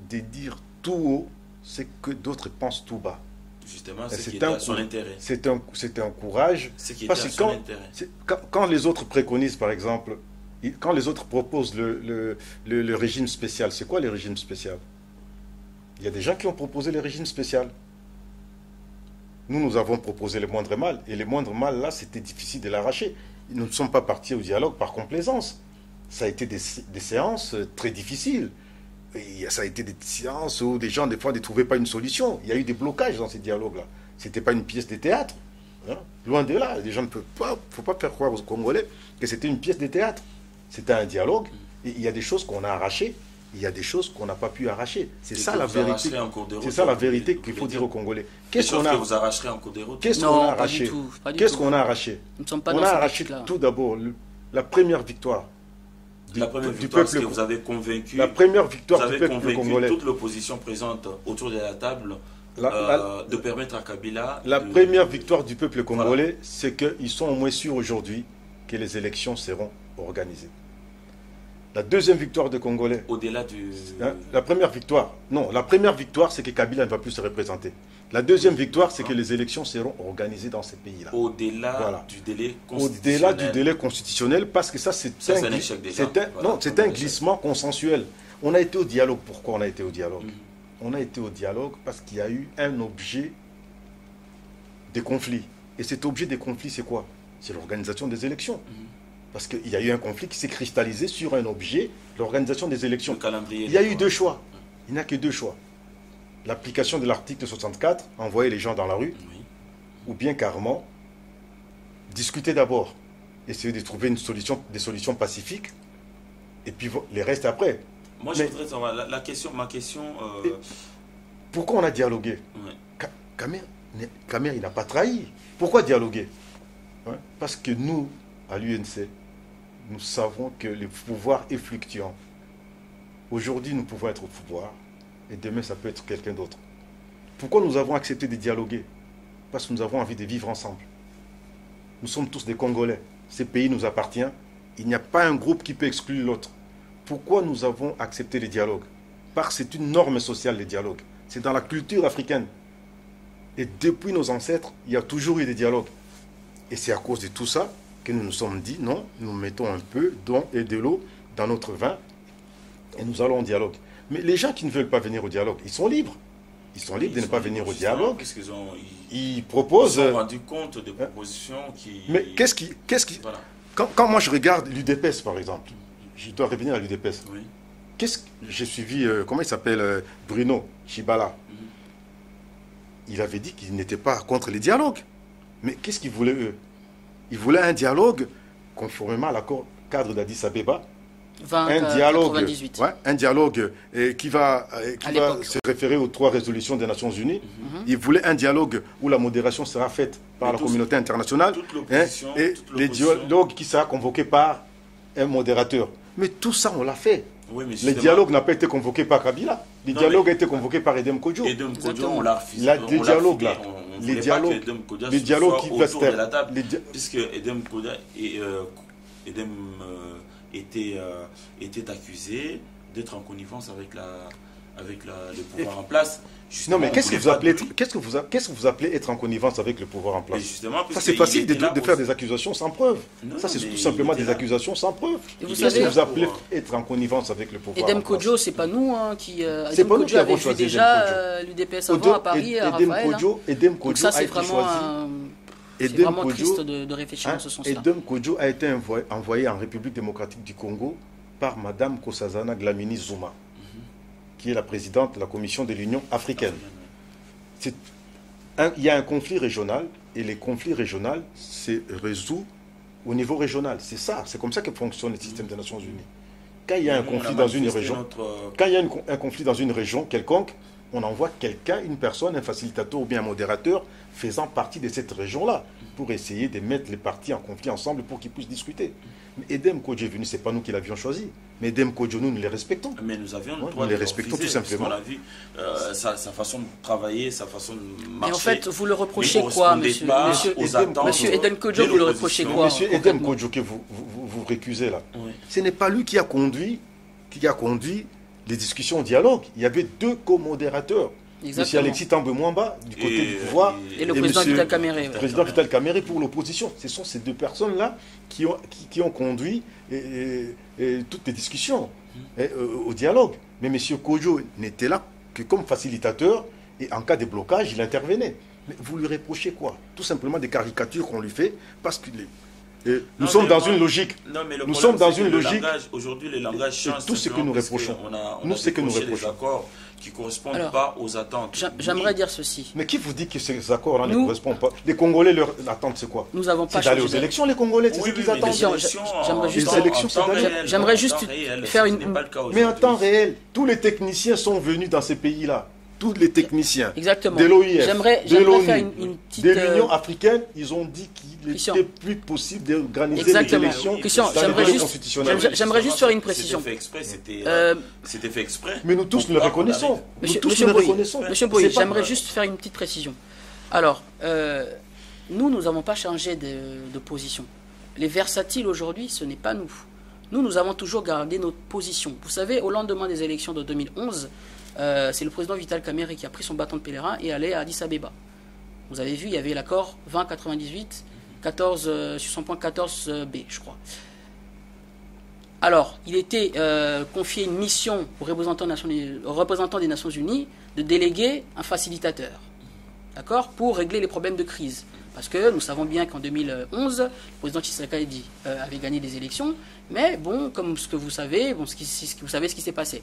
de dire tout haut ce que d'autres pensent tout bas. Justement, c'est qui était à son intérêt. C'est un courage. Parce que quand les autres préconisent, par exemple, quand les autres proposent le régime spécial, c'est quoi le régime spécial? Il y a des gens qui ont proposé le régime spécial. Nous avons proposé le moindre mal. Et le moindre mal, là, c'était difficile de l'arracher. Nous ne sommes pas partis au dialogue par complaisance. Ça a été des séances très difficiles. Et ça a été des séances où des gens, des fois, ne trouvaient pas une solution. Il y a eu des blocages dans ces dialogues-là. Ce n'était pas une pièce de théâtre. Hein? Loin de là. Les gens ne peuvent pas... Il ne faut pas faire croire aux Congolais que c'était une pièce de théâtre. C'était un dialogue. Et il y a des choses qu'on a arrachées. Il y a des choses qu'on n'a pas pu arracher. C'est ça la vérité. C'est ça la vérité qu'il faut dire aux Congolais. Qu'est-ce qu'on a... vous arracherez en cours de route? Qu'est-ce qu'on a arraché? Qu'est-ce qu'on a arraché? On a arraché tout d'abord la première victoire. La première victoire, c'est que vous avez convaincu, la première victoire du peuple congolais. Toute l'opposition présente autour de la table de permettre à Kabila... La première victoire du peuple congolais, c'est qu'ils sont au moins sûrs aujourd'hui que les élections seront organisées. La deuxième victoire des Congolais... Au-delà du... La première victoire, c'est que Kabila ne va plus se représenter. La deuxième victoire, c'est que les élections seront organisées dans ces pays-là. Au-delà du délai constitutionnel. Au-delà du délai constitutionnel, parce que ça, c'est un glissement consensuel. On a été au dialogue. Pourquoi on a été au dialogue? On a été au dialogue parce qu'il y a eu un objet de conflit. Et cet objet de conflit, c'est quoi? C'est l'organisation des élections. Parce qu'il y a eu un conflit qui s'est cristallisé sur un objet, l'organisation des élections. Il y a eu deux choix. Il n'y a que deux choix. L'application de l'article 64, envoyer les gens dans la rue, ou bien carrément discuter d'abord, essayer de trouver des solutions pacifiques, et puis les restes après. Moi, je voudrais savoir, ma question... Pourquoi on a dialogué? Kamer, il n'a pas trahi. Pourquoi dialoguer? Parce que nous, à l'UNC, nous savons que le pouvoir est fluctuant. Aujourd'hui, nous pouvons être au pouvoir, et demain, ça peut être quelqu'un d'autre. Pourquoi nous avons accepté de dialoguer? Parce que nous avons envie de vivre ensemble. Nous sommes tous des Congolais. Ce pays nous appartient. Il n'y a pas un groupe qui peut exclure l'autre. Pourquoi nous avons accepté le dialogue? Parce que c'est une norme sociale, le dialogue. C'est dans la culture africaine. Et depuis nos ancêtres, il y a toujours eu des dialogues. Et c'est à cause de tout ça que nous nous sommes dit, non, nous mettons un peu d'eau et de l'eau dans notre vin et nous allons au dialogue. Mais les gens qui ne veulent pas venir au dialogue, ils sont libres. Ils sont libres de ne pas venir au dialogue. Qu'est-ce qu'ils ont... Ils proposent... Ils se sont rendus compte des propositions qui... Mais qu'est-ce qui... Voilà. Quand moi je regarde l'UDPS, par exemple, je dois revenir à l'UDPS. Oui. J'ai suivi, comment il s'appelle, Bruno Chibala. Il avait dit qu'il n'était pas contre les dialogues. Mais qu'est-ce qu'ils voulaient, eux? Ils voulaient un dialogue conformément à l'accord cadre d'Addis Abeba. Un dialogue qui va se référer aux 3 résolutions des Nations Unies. Ils voulaient un dialogue où la modération sera faite par la communauté internationale. Et les dialogues qui sera convoqué par un modérateur. Mais tout ça, on l'a fait. Oui, le dialogue n'a pas été convoqué par Kabila. Le dialogue a été convoqué par Edem Kodjo. Edem Kodjo, on l'a refusé. Les dialogues qui autour de la table, puisque Edem Kodjo était accusé d'être en connivence avec le pouvoir en place. Non, mais qu'est-ce que vous appelez être en connivence avec le pouvoir en place? Ça, c'est facile de faire des accusations sans preuve. Ça, c'est tout simplement des accusations sans preuve. Qu'est-ce que vous appelez être en connivence avec le pouvoir en place? Edem Kodjo, c'est pas nous qui... Edem Kodjo avait vu déjà l'UDPS avant à Paris, à Raphaël. Donc ça, c'est vraiment triste de réfléchir dans ce sens-là. Edem Kodjo a été envoyé en République démocratique du Congo par Mme Nkosazana Dlamini Zuma, qui est la présidente de la Commission de l'Union africaine. Il y a un conflit régional, et les conflits régionaux se résout au niveau régional. C'est ça, c'est comme ça que fonctionne le système des Nations Unies. Quand il y a un conflit dans une région, un conflit dans une région quelconque, on envoie quelqu'un, une personne, un facilitateur ou bien un modérateur faisant partie de cette région-là, pour essayer de mettre les parties en conflit ensemble pour qu'ils puissent discuter. Mais Edem Kodjo est venu, ce n'est pas nous qui l'avions choisi. Mais Edem Kodjo, nous les respectons. Mais nous avions le droit de les respectons tout simplement. On a vu sa façon de travailler, sa façon de marcher. Mais en fait, vous le reprochez quoi, monsieur Edem Kodjo, vous le reprochez quoi? Monsieur Edem Kodjo, que vous récusez là, ce n'est pas lui qui a conduit les discussions au dialogue. Il y avait 2 co-modérateurs. M. Alexis Tambe Mwamba du côté du pouvoir et le président Vital Kamerhe. Le président Vital Kamerhe pour l'opposition. Ce sont ces 2 personnes-là qui ont conduit toutes les discussions au dialogue. Mais M. Kodjo n'était là que comme facilitateur et en cas de blocage, il intervenait. Mais vous lui reprochez quoi? Tout simplement des caricatures qu'on lui fait parce que nous sommes dans une logique. Nous sommes dans une logique. Aujourd'hui, le langage change. Tout ce que nous reprochons. Nous, ce que nous reprochons. Accords qui ne correspondent pas aux attentes. J'aimerais dire ceci. Mais qui vous dit que ces accords-là ne correspondent pas? Les Congolais, leur attente, c'est quoi? Nous n'avons pas changé. C'est d'aller aux élections, les Congolais, c'est ce qu'ils attendent. J'aimerais juste faire une. Mais en temps réel, tous les techniciens sont venus dans ces pays-là. Tous les techniciens exactement. De l'OIF, de l'ONU, de l'Union africaine, ils ont dit qu'il n'était plus possible d'organiser les élections. J'aimerais juste faire une précision. C'était fait exprès. Mais nous tous le reconnaissons. Monsieur Boye, j'aimerais juste faire une petite précision. Alors, nous n'avons pas changé de position. Les versatiles aujourd'hui, ce n'est pas nous. Nous avons toujours gardé notre position. Vous savez, au lendemain des élections de 2011, c'est le président Vital Kamerhe qui a pris son bâton de pèlerin et allait à Addis Abeba. Vous avez vu, il y avait l'accord 2098, 14, sur son point 14b, je crois. Alors, il était confié une mission aux représentants des Nations Unies de déléguer un facilitateur, d'accord, pour régler les problèmes de crise. Parce que nous savons bien qu'en 2011, le président Tshisekedi avait gagné des élections, mais bon, comme ce que vous savez, vous savez ce qui s'est passé.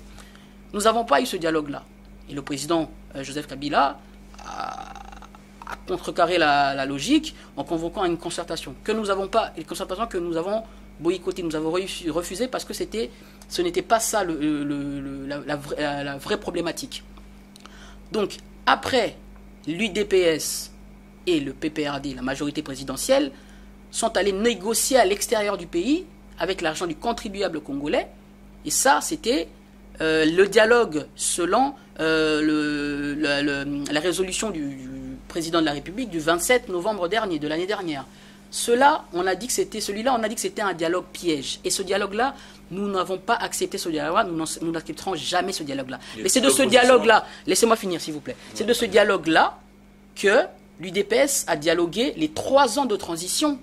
Nous n'avons pas eu ce dialogue-là. Et le président Joseph Kabila a contrecarré la logique en convoquant une concertation que nous n'avons pas, une concertation que nous avons boycottée, nous avons refusé parce que ce n'était pas ça la vraie problématique. Donc, après l'UDPS et le PPRD, la majorité présidentielle, sont allés négocier à l'extérieur du pays avec l'argent du contribuable congolais. Et ça, c'était le dialogue selon la résolution du président de la République du 27 novembre dernier, de l'année dernière. Celui-là, on a dit que c'était un dialogue piège. Et ce dialogue-là, nous n'avons pas accepté ce dialogue-là, nous n'accepterons jamais ce dialogue-là. Mais c'est de ce dialogue-là, laissez-moi finir s'il vous plaît, c'est de ce dialogue-là que l'UDPS a dialogué les 3 ans de transition.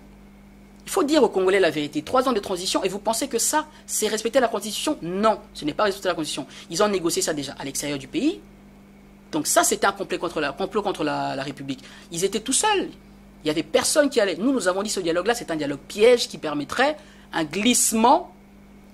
Il faut dire aux Congolais la vérité. 3 ans de transition, et vous pensez que ça, c'est respecter la Constitution? Non, ce n'est pas respecter la Constitution. Ils ont négocié ça déjà à l'extérieur du pays, Donc ça, c'était un complot contre la République. Ils étaient tout seuls. Il n'y avait personne qui allait. Nous avons dit ce dialogue-là, c'est un dialogue piège qui permettrait un glissement,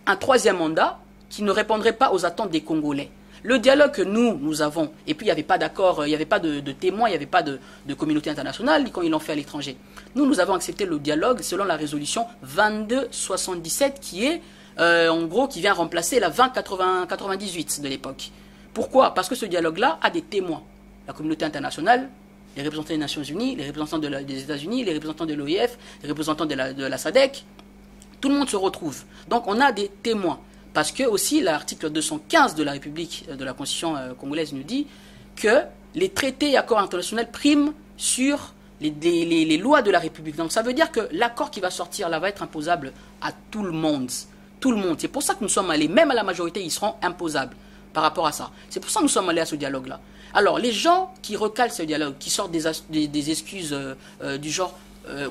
un troisième mandat qui ne répondrait pas aux attentes des Congolais. Le dialogue que nous avons, et puis il n'y avait pas d'accord, il n'y avait pas de témoins, il n'y avait pas de communauté internationale quand ils l'ont fait à l'étranger. Nous avons accepté le dialogue selon la résolution 2277 qui est, en gros, qui vient remplacer la 2098 de l'époque. Pourquoi? Parce que ce dialogue-là a des témoins. La communauté internationale, les représentants des Nations Unies, les représentants des États-Unis, les représentants de l'OIF, les représentants de la SADC. Tout le monde se retrouve. Donc on a des témoins. Parce que aussi l'article 215 de la République, de la Constitution congolaise nous dit que les traités et accords internationaux priment sur les lois de la République. Donc ça veut dire que l'accord qui va sortir là va être imposable à tout le monde. Tout le monde. C'est pour ça que nous sommes allés, même à la majorité, ils seront imposables par rapport à ça. C'est pour ça que nous sommes allés à ce dialogue-là. Alors les gens qui recalent ce dialogue, qui sortent des excuses du genre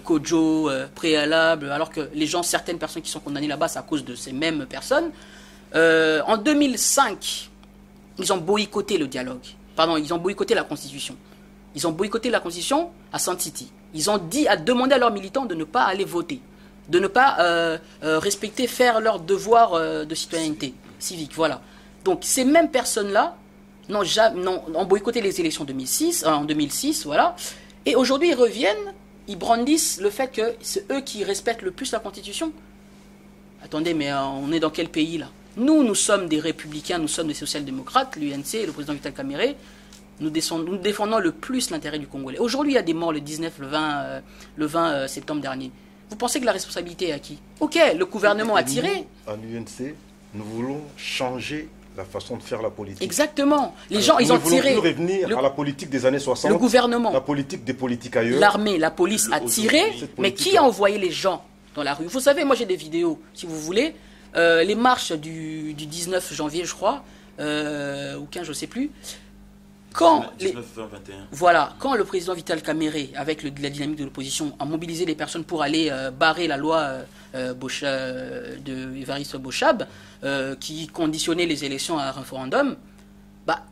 Kodjo, préalable, alors que certaines personnes qui sont condamnées là-bas, c'est à cause de ces mêmes personnes. En 2005, ils ont boycotté le dialogue. Pardon, ils ont boycotté la Constitution. Ils ont boycotté la Constitution à Sun City. Ils ont demandé à leurs militants de ne pas aller voter, de ne pas faire leur devoir de citoyenneté civique. Voilà. Donc ces mêmes personnes-là ont boycotté les élections en 2006, voilà. Et aujourd'hui, ils reviennent. Ils brandissent le fait que c'est eux qui respectent le plus la Constitution. Attendez, mais on est dans quel pays là? Nous sommes des républicains, nous sommes des social-démocrates, l'UNC et le président Vital Kamerhe, nous défendons le plus l'intérêt du Congolais. Aujourd'hui, il y a des morts le 19, le 20 septembre dernier. Vous pensez que la responsabilité est à qui? Ok, le gouvernement a tiré. Nous, à l'UNC, nous voulons changer la façon de faire la politique. Exactement. Les gens, ils ont tiré. Nous voulons plus revenir à la politique des années 60. Le gouvernement. La politique des politiques ailleurs. L'armée, la police a tiré, mais qui a envoyé les gens dans la rue? Vous savez, moi j'ai des vidéos, si vous voulez. Les marches du 19 janvier, je crois, ou 15, je ne sais plus. Quand 19, 20, 21. Voilà, quand le président Vital Kamerhe, avec la dynamique de l'opposition, a mobilisé les personnes pour aller barrer la loi de Évariste Bochab, qui conditionnait les élections à un référendum,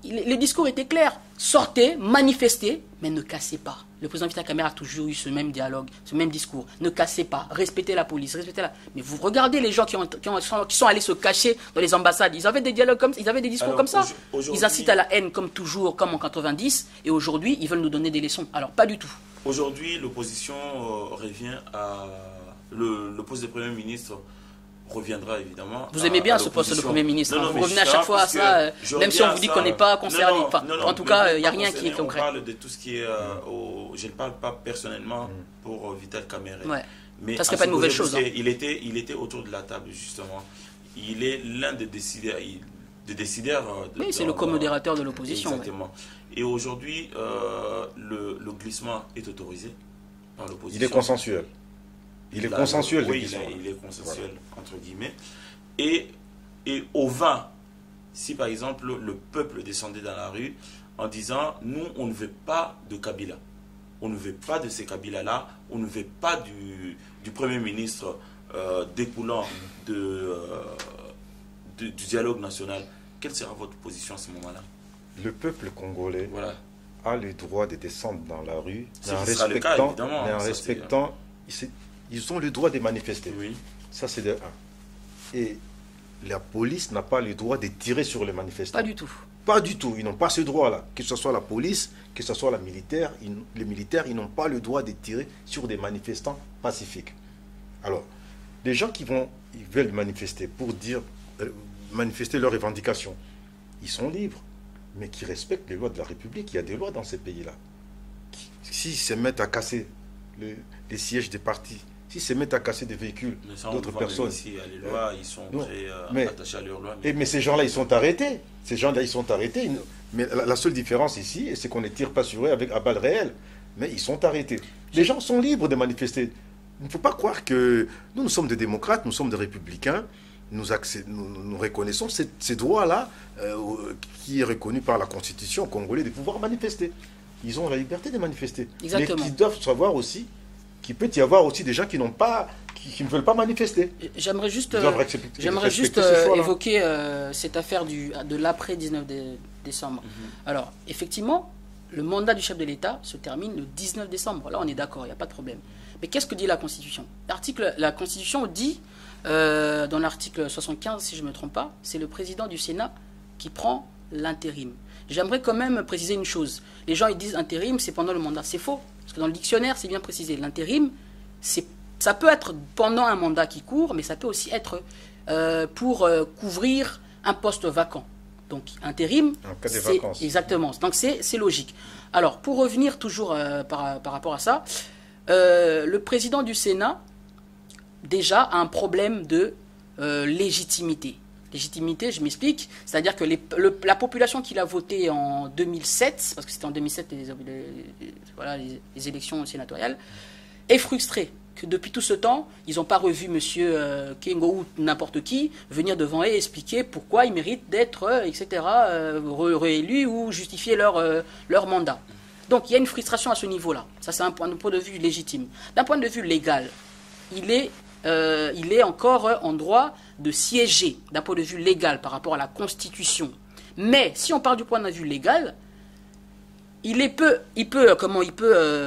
le discours était clair. Sortez, manifestez, mais ne cassez pas. Le président Vital Kamerhe a toujours eu ce même dialogue, ce même discours. Ne cassez pas, respectez la police, respectez-la. Mais vous regardez les gens qui sont allés se cacher dans les ambassades. Ils avaient des dialogues comme ça, ils avaient des discours comme ça. Ils incitent à la haine comme toujours, comme en 90. Et aujourd'hui, ils veulent nous donner des leçons. Alors, pas du tout. Aujourd'hui, l'opposition revient à... Le poste de Premier ministre reviendra évidemment. Vous aimez bien ce poste de Premier ministre. Non, vous revenez à chaque fois à ça, même si on vous dit qu'on n'est pas concerné. En tout cas, il n'y a rien qui est concret. On parle de tout ce qui est... je ne parle pas personnellement pour Vital Kamerhe. Ouais. Mais ça ne serait pas une mauvaise chose. Il était autour de la table, justement. Il est l'un des décideurs. Oui, c'est le co-modérateur de l'opposition. Exactement. Ouais. Et aujourd'hui, le glissement est autorisé par l'opposition. Il est consensuel. Il est consensuel. Oui, il est consensuel, voilà. Entre guillemets. Et au 20, si par exemple le peuple descendait dans la rue en disant, nous, on ne veut pas de Kabila. On ne veut pas de ces Kabila-là. On ne veut pas du Premier ministre découlant du dialogue national. Quelle sera votre position à ce moment-là? Le peuple congolais a le droit de descendre dans la rue, mais en respectant, ils ont le droit de manifester. Oui. Ça, c'est de 1. Et la police n'a pas le droit de tirer sur les manifestants. Pas du tout. Pas du tout. Ils n'ont pas ce droit-là. Que ce soit la police, que ce soit les militaires, ils n'ont pas le droit de tirer sur des manifestants pacifiques. Alors, les gens ils veulent manifester pour manifester leurs revendications, ils sont libres, mais qui respectent les lois de la République. Il y a des lois dans ces pays-là. S'ils se mettent à casser les sièges des partis, s'ils se mettent à casser des véhicules d'autres personnes. Ici, les lois, ils sont très attachés à leurs lois. Mais ces gens-là, ils sont arrêtés. Mais la seule différence ici, c'est qu'on ne tire pas sur eux à balles réelles. Mais ils sont arrêtés. Les gens sont libres de manifester. Il ne faut pas croire que nous sommes des démocrates, nous sommes des républicains. Nous reconnaissons ces droits-là qui est reconnu par la Constitution congolaise de pouvoir manifester. Ils ont la liberté de manifester. Exactement. Mais qu'ils doivent savoir aussi qu'il peut y avoir aussi des gens qui qui ne veulent pas manifester. J'aimerais juste, évoquer cette affaire de l'après 19 décembre. Alors, effectivement, le mandat du chef de l'État se termine le 19 décembre. Là, on est d'accord, il n'y a pas de problème. Mais qu'est-ce que dit la Constitution? La Constitution dit, dans l'article 75, si je ne me trompe pas, c'est le président du Sénat qui prend l'intérim. J'aimerais quand même préciser une chose. Les gens ils disent intérim, c'est pendant le mandat. C'est faux. Parce que dans le dictionnaire, c'est bien précisé. L'intérim, ça peut être pendant un mandat qui court, mais ça peut aussi être pour couvrir un poste vacant. Donc, intérim, en cas des vacances. Exactement. Donc, c'est logique. Alors, pour revenir toujours par rapport à ça, le président du Sénat, déjà, a un problème de légitimité. Légitimité, je m'explique, c'est-à-dire que la population qu'il a voté en 2007, parce que c'était en 2007 les élections sénatoriales, est frustrée. Que depuis tout ce temps, ils n'ont pas revu M. Kengo ou n'importe qui venir devant eux et expliquer pourquoi ils méritent d'être, etc., réélus ou justifier leur mandat. Donc il y a une frustration à ce niveau-là. Ça, c'est un point de vue légitime. D'un point de vue légal, il est encore en droit de siéger, d'un point de vue légal par rapport à la Constitution. Mais si on parle du point de vue légal, il peut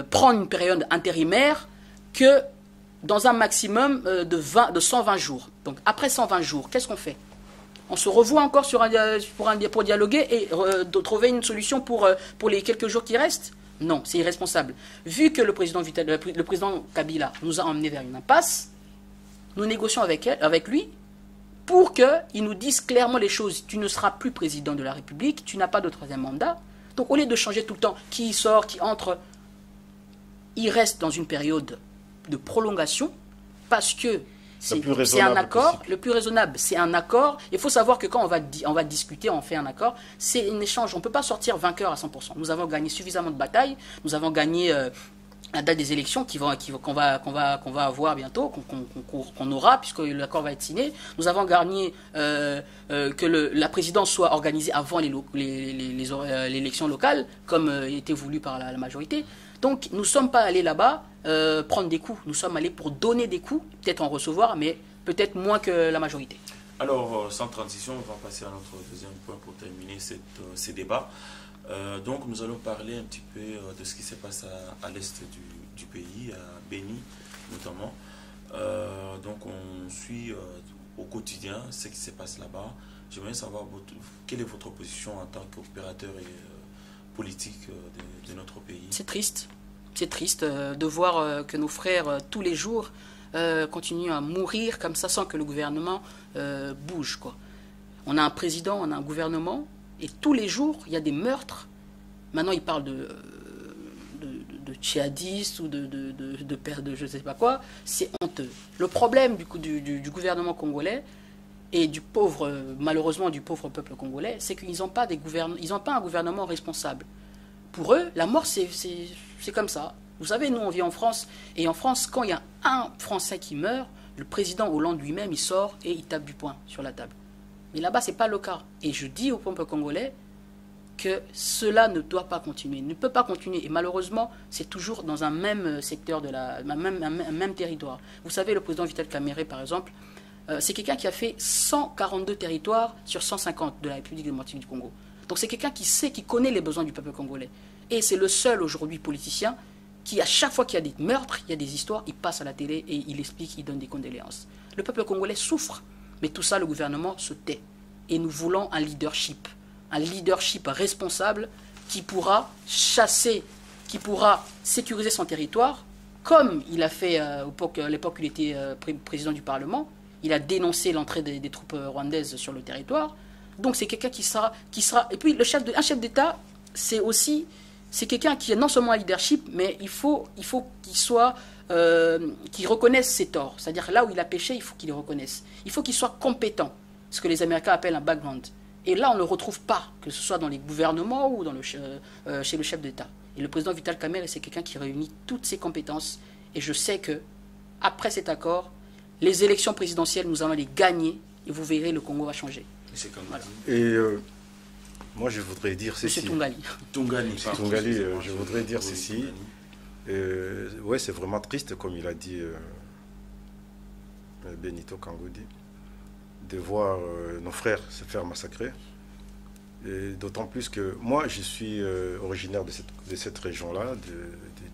prendre une période intérimaire que dans un maximum de 120 jours. Donc après 120 jours, qu'est-ce qu'on fait? On se revoit encore pour dialoguer et trouver une solution pour les quelques jours qui restent? Non, c'est irresponsable. Vu que le président Kabila nous a emmenés vers une impasse, nous négocions avec lui pour qu'il nous dise clairement les choses. Tu ne seras plus président de la République, tu n'as pas de troisième mandat. Donc au lieu de changer tout le temps qui sort, qui entre, il reste dans une période de prolongation parce que c'est un accord, le plus raisonnable, c'est un accord. Il faut savoir que quand on va discuter, on fait un accord, c'est un échange. On ne peut pas sortir vainqueur à 100%. Nous avons gagné suffisamment de batailles, nous avons gagné la date des élections qu'on va avoir bientôt, qu'on aura, puisque l'accord va être signé. Nous avons gagné que la présidence soit organisée avant l'élection locale, comme était voulu par la majorité. Donc, nous ne sommes pas allés là-bas prendre des coups. Nous sommes allés pour donner des coups, peut-être en recevoir, mais peut-être moins que la majorité. Alors, sans transition, on va passer à notre deuxième point pour terminer ces débats. Donc, nous allons parler un petit peu de ce qui se passe à l'est du pays, à Béni notamment. Donc, on suit au quotidien ce qui se passe là-bas. J'aimerais savoir quelle est votre position en tant qu'opérateur politique de notre pays. C'est triste. C'est triste de voir que nos frères, tous les jours, continuent à mourir comme ça sans que le gouvernement bouge, quoi. On a un président, on a un gouvernement, et tous les jours, il y a des meurtres. Maintenant, ils parlent de djihadistes ou de pères de je ne sais pas quoi. C'est honteux. Le problème du gouvernement congolais et malheureusement du pauvre peuple congolais, c'est qu'ils n'ont pas un gouvernement responsable. Pour eux, la mort, c'est comme ça. Vous savez, nous, on vit en France, et en France, quand il y a un Français qui meurt, le président Hollande lui-même, il sort et il tape du poing sur la table. Mais là-bas, ce n'est pas le cas. Et je dis au peuple congolais que cela ne doit pas continuer, ne peut pas continuer. Et malheureusement, c'est toujours dans un même secteur, un même territoire. Vous savez, le président Vital Kamerhe, par exemple, c'est quelqu'un qui a fait 142 territoires sur 150 de la République démocratique du Congo. Donc c'est quelqu'un qui connaît les besoins du peuple congolais. Et c'est le seul aujourd'hui politicien qui, à chaque fois qu'il y a des meurtres, il y a des histoires, il passe à la télé et il explique, il donne des condoléances. Le peuple congolais souffre, mais tout ça, le gouvernement se tait. Et nous voulons un leadership responsable qui pourra chasser, qui pourra sécuriser son territoire, comme il a fait à l'époque où il était président du Parlement. Il a dénoncé l'entrée des troupes rwandaises sur le territoire. Donc c'est quelqu'un qui sera... Et puis un chef d'État, c'est quelqu'un qui a non seulement un leadership, mais il faut qu'il reconnaisse ses torts. C'est-à-dire là où il a péché, il faut qu'il les reconnaisse. Il faut qu'il soit compétent, ce que les Américains appellent un background. Et là, on ne le retrouve pas, que ce soit dans les gouvernements ou chez le chef d'État. Et le président Vital Kamerhe, c'est quelqu'un qui réunit toutes ses compétences. Et je sais que après cet accord, les élections présidentielles, nous allons les gagner. Et vous verrez, le Congo va changer. Voilà. Et moi, je voudrais dire ceci. Monsieur Tungali. Je voudrais dire ceci. Ouais, c'est vraiment triste, comme il a dit Benito Kangoudi, de voir nos frères se faire massacrer. D'autant plus que moi, je suis originaire de cette région-là,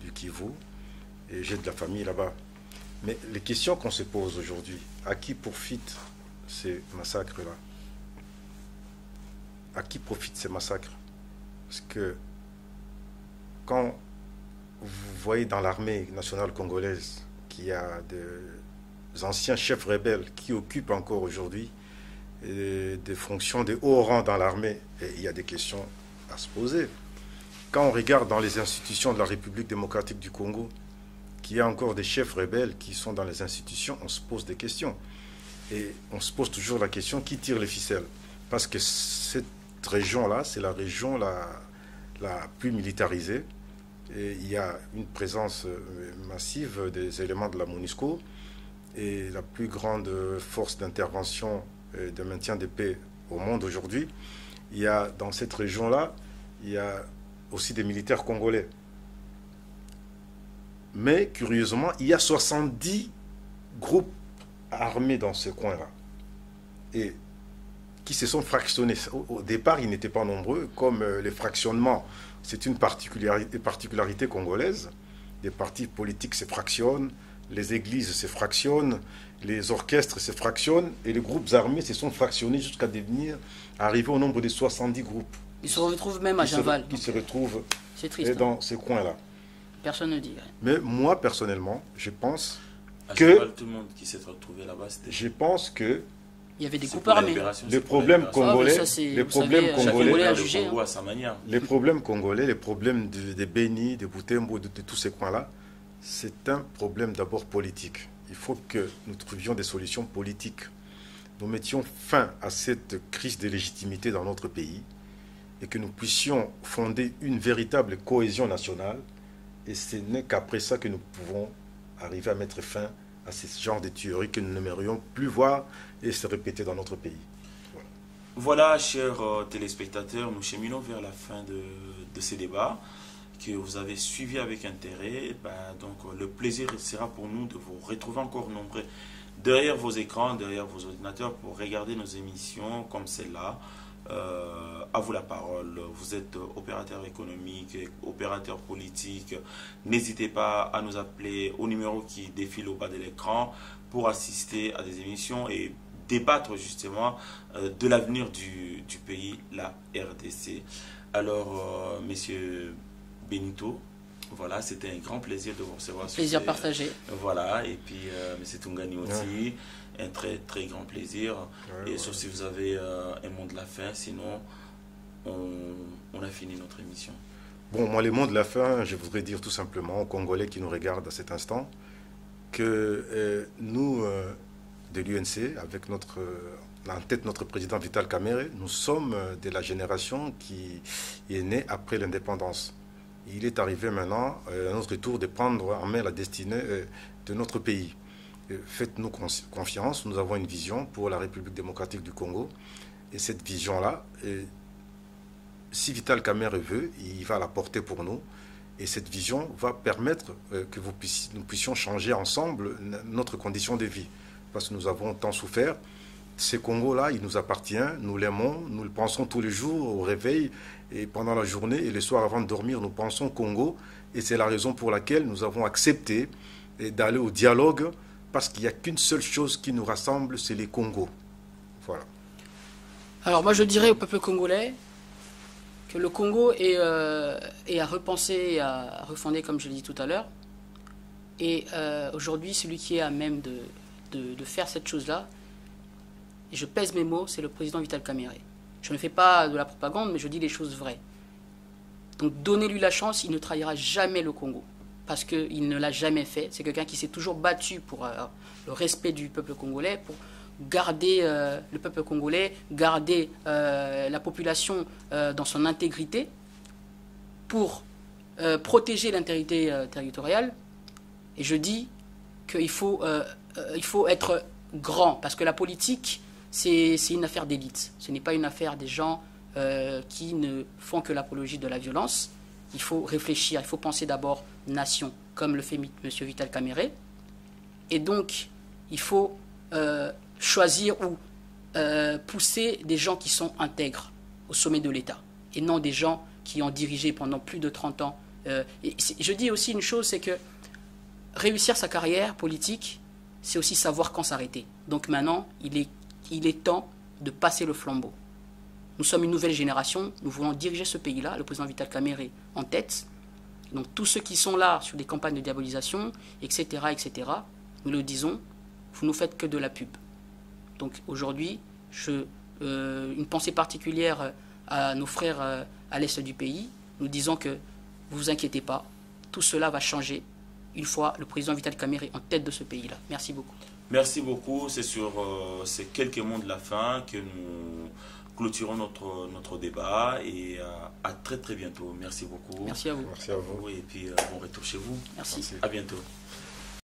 du Kivu, et j'ai de la famille là-bas. Mais les questions qu'on se pose aujourd'hui, à qui profitent ces massacres-là? À qui profitent ces massacres? Parce que quand vous voyez dans l'armée nationale congolaise qu'il y a des anciens chefs rebelles qui occupent encore aujourd'hui des fonctions de haut rang dans l'armée, et il y a des questions à se poser. Quand on regarde dans les institutions de la République démocratique du Congo, qu'il y a encore des chefs rebelles qui sont dans les institutions, on se pose des questions. Et on se pose toujours la question, qui tire les ficelles? Parce que cette région-là, c'est la région la plus militarisée. Et il y a une présence massive des éléments de la MONUSCO et la plus grande force d'intervention et de maintien de paix au monde aujourd'hui. Il y a dans cette région-là, il y a aussi des militaires congolais. Mais curieusement, il y a 70 groupes armés dans ce coin-là. Et qui se sont fractionnés. Au départ, ils n'étaient pas nombreux, comme les fractionnements. C'est une particularité congolaise. Les partis politiques se fractionnent, les églises se fractionnent, les orchestres se fractionnent, et les groupes armés se sont fractionnés jusqu'à arriver au nombre de 70 groupes. Ils se retrouvent même à Javal. Qui se retrouvent triste, dans ces coins-là. Personne ne dit. Mais moi, personnellement, je pense que... Javal, tout le monde qui s'est retrouvé là-bas, je pense que... Il y avait des groupes armés. Les problèmes congolais, les problèmes congolais, les problèmes de Beni, de Butembo, de tous ces coins-là, c'est un problème d'abord politique. Il faut que nous trouvions des solutions politiques. Nous mettions fin à cette crise de légitimité dans notre pays et que nous puissions fonder une véritable cohésion nationale. Et ce n'est qu'après ça que nous pouvons arriver à mettre fin à ce genre de tueries que nous n'aimerions plus voir et se répéter dans notre pays. Voilà, chers téléspectateurs, nous cheminons vers la fin de ces débats que vous avez suivis avec intérêt. Donc le plaisir sera pour nous de vous retrouver encore nombreux derrière vos écrans, derrière vos ordinateurs pour regarder nos émissions comme celle-là. À vous la parole. Vous êtes opérateur économique, opérateur politique. N'hésitez pas à nous appeler au numéro qui défile au bas de l'écran pour assister à des émissions et débattre justement de l'avenir du pays, la RDC. Alors, messieurs Benito, voilà, c'était un grand plaisir de vous recevoir. Plaisir partagé. Voilà, et puis monsieur Tungani aussi. Un très très grand plaisir. Sauf si vous avez un mot de la fin, sinon on a fini notre émission. Bon, moi, le mot de la fin, je voudrais dire tout simplement aux Congolais qui nous regardent à cet instant que nous, de l'UNC, avec en tête notre président Vital Kamerhe, nous sommes de la génération qui est née après l'indépendance. Il est arrivé maintenant à notre tour de prendre en main la destinée de notre pays. Faites-nous confiance, nous avons une vision pour la République démocratique du Congo. Et cette vision-là, si Vital Kamerhe veut, il va la porter pour nous. Et cette vision va permettre que nous puissions changer ensemble notre condition de vie. Parce que nous avons tant souffert. Ce Congo-là, il nous appartient, nous l'aimons, nous le pensons tous les jours au réveil et pendant la journée et le soir avant de dormir, nous pensons Congo. Et c'est la raison pour laquelle nous avons accepté d'aller au dialogue. Parce qu'il n'y a qu'une seule chose qui nous rassemble, c'est les Congos. Voilà. Alors moi je dirais au peuple congolais que le Congo est à repenser et à refonder comme je l'ai dit tout à l'heure. Et aujourd'hui celui qui est à même de faire cette chose-là, et je pèse mes mots, c'est le président Vital Kamerhe. Je ne fais pas de la propagande, mais je dis les choses vraies. Donc donnez-lui la chance, il ne trahira jamais le Congo. Parce qu'il ne l'a jamais fait. C'est quelqu'un qui s'est toujours battu pour le respect du peuple congolais, pour garder le peuple congolais, garder la population dans son intégrité, pour protéger l'intégrité territoriale. Et je dis qu'il faut être grand, parce que la politique, c'est une affaire d'élite. Ce n'est pas une affaire des gens qui ne font que l'apologie de la violence. Il faut réfléchir, il faut penser d'abord nation, comme le fait M. Vital Kamerhe. Et donc, il faut choisir ou pousser des gens qui sont intègres au sommet de l'État et non des gens qui ont dirigé pendant plus de 30 ans. Et je dis aussi une chose, c'est que réussir sa carrière politique, c'est aussi savoir quand s'arrêter. Donc maintenant, il est temps de passer le flambeau. Nous sommes une nouvelle génération, nous voulons diriger ce pays-là, le président Vital Kamerhe en tête. Donc tous ceux qui sont là sur des campagnes de diabolisation, etc., nous le disons, vous ne faites que de la pub. Donc aujourd'hui, une pensée particulière à nos frères à l'est du pays. Nous disons que, vous vous inquiétez pas, tout cela va changer une fois le président Vital Kamerhe en tête de ce pays-là. Merci beaucoup. Merci beaucoup. C'est sur ces quelques mots de la fin que nous clôturons notre débat et à très très bientôt. Merci beaucoup. Merci à vous. Merci à vous. Et puis bon retour chez vous. Merci. À bientôt.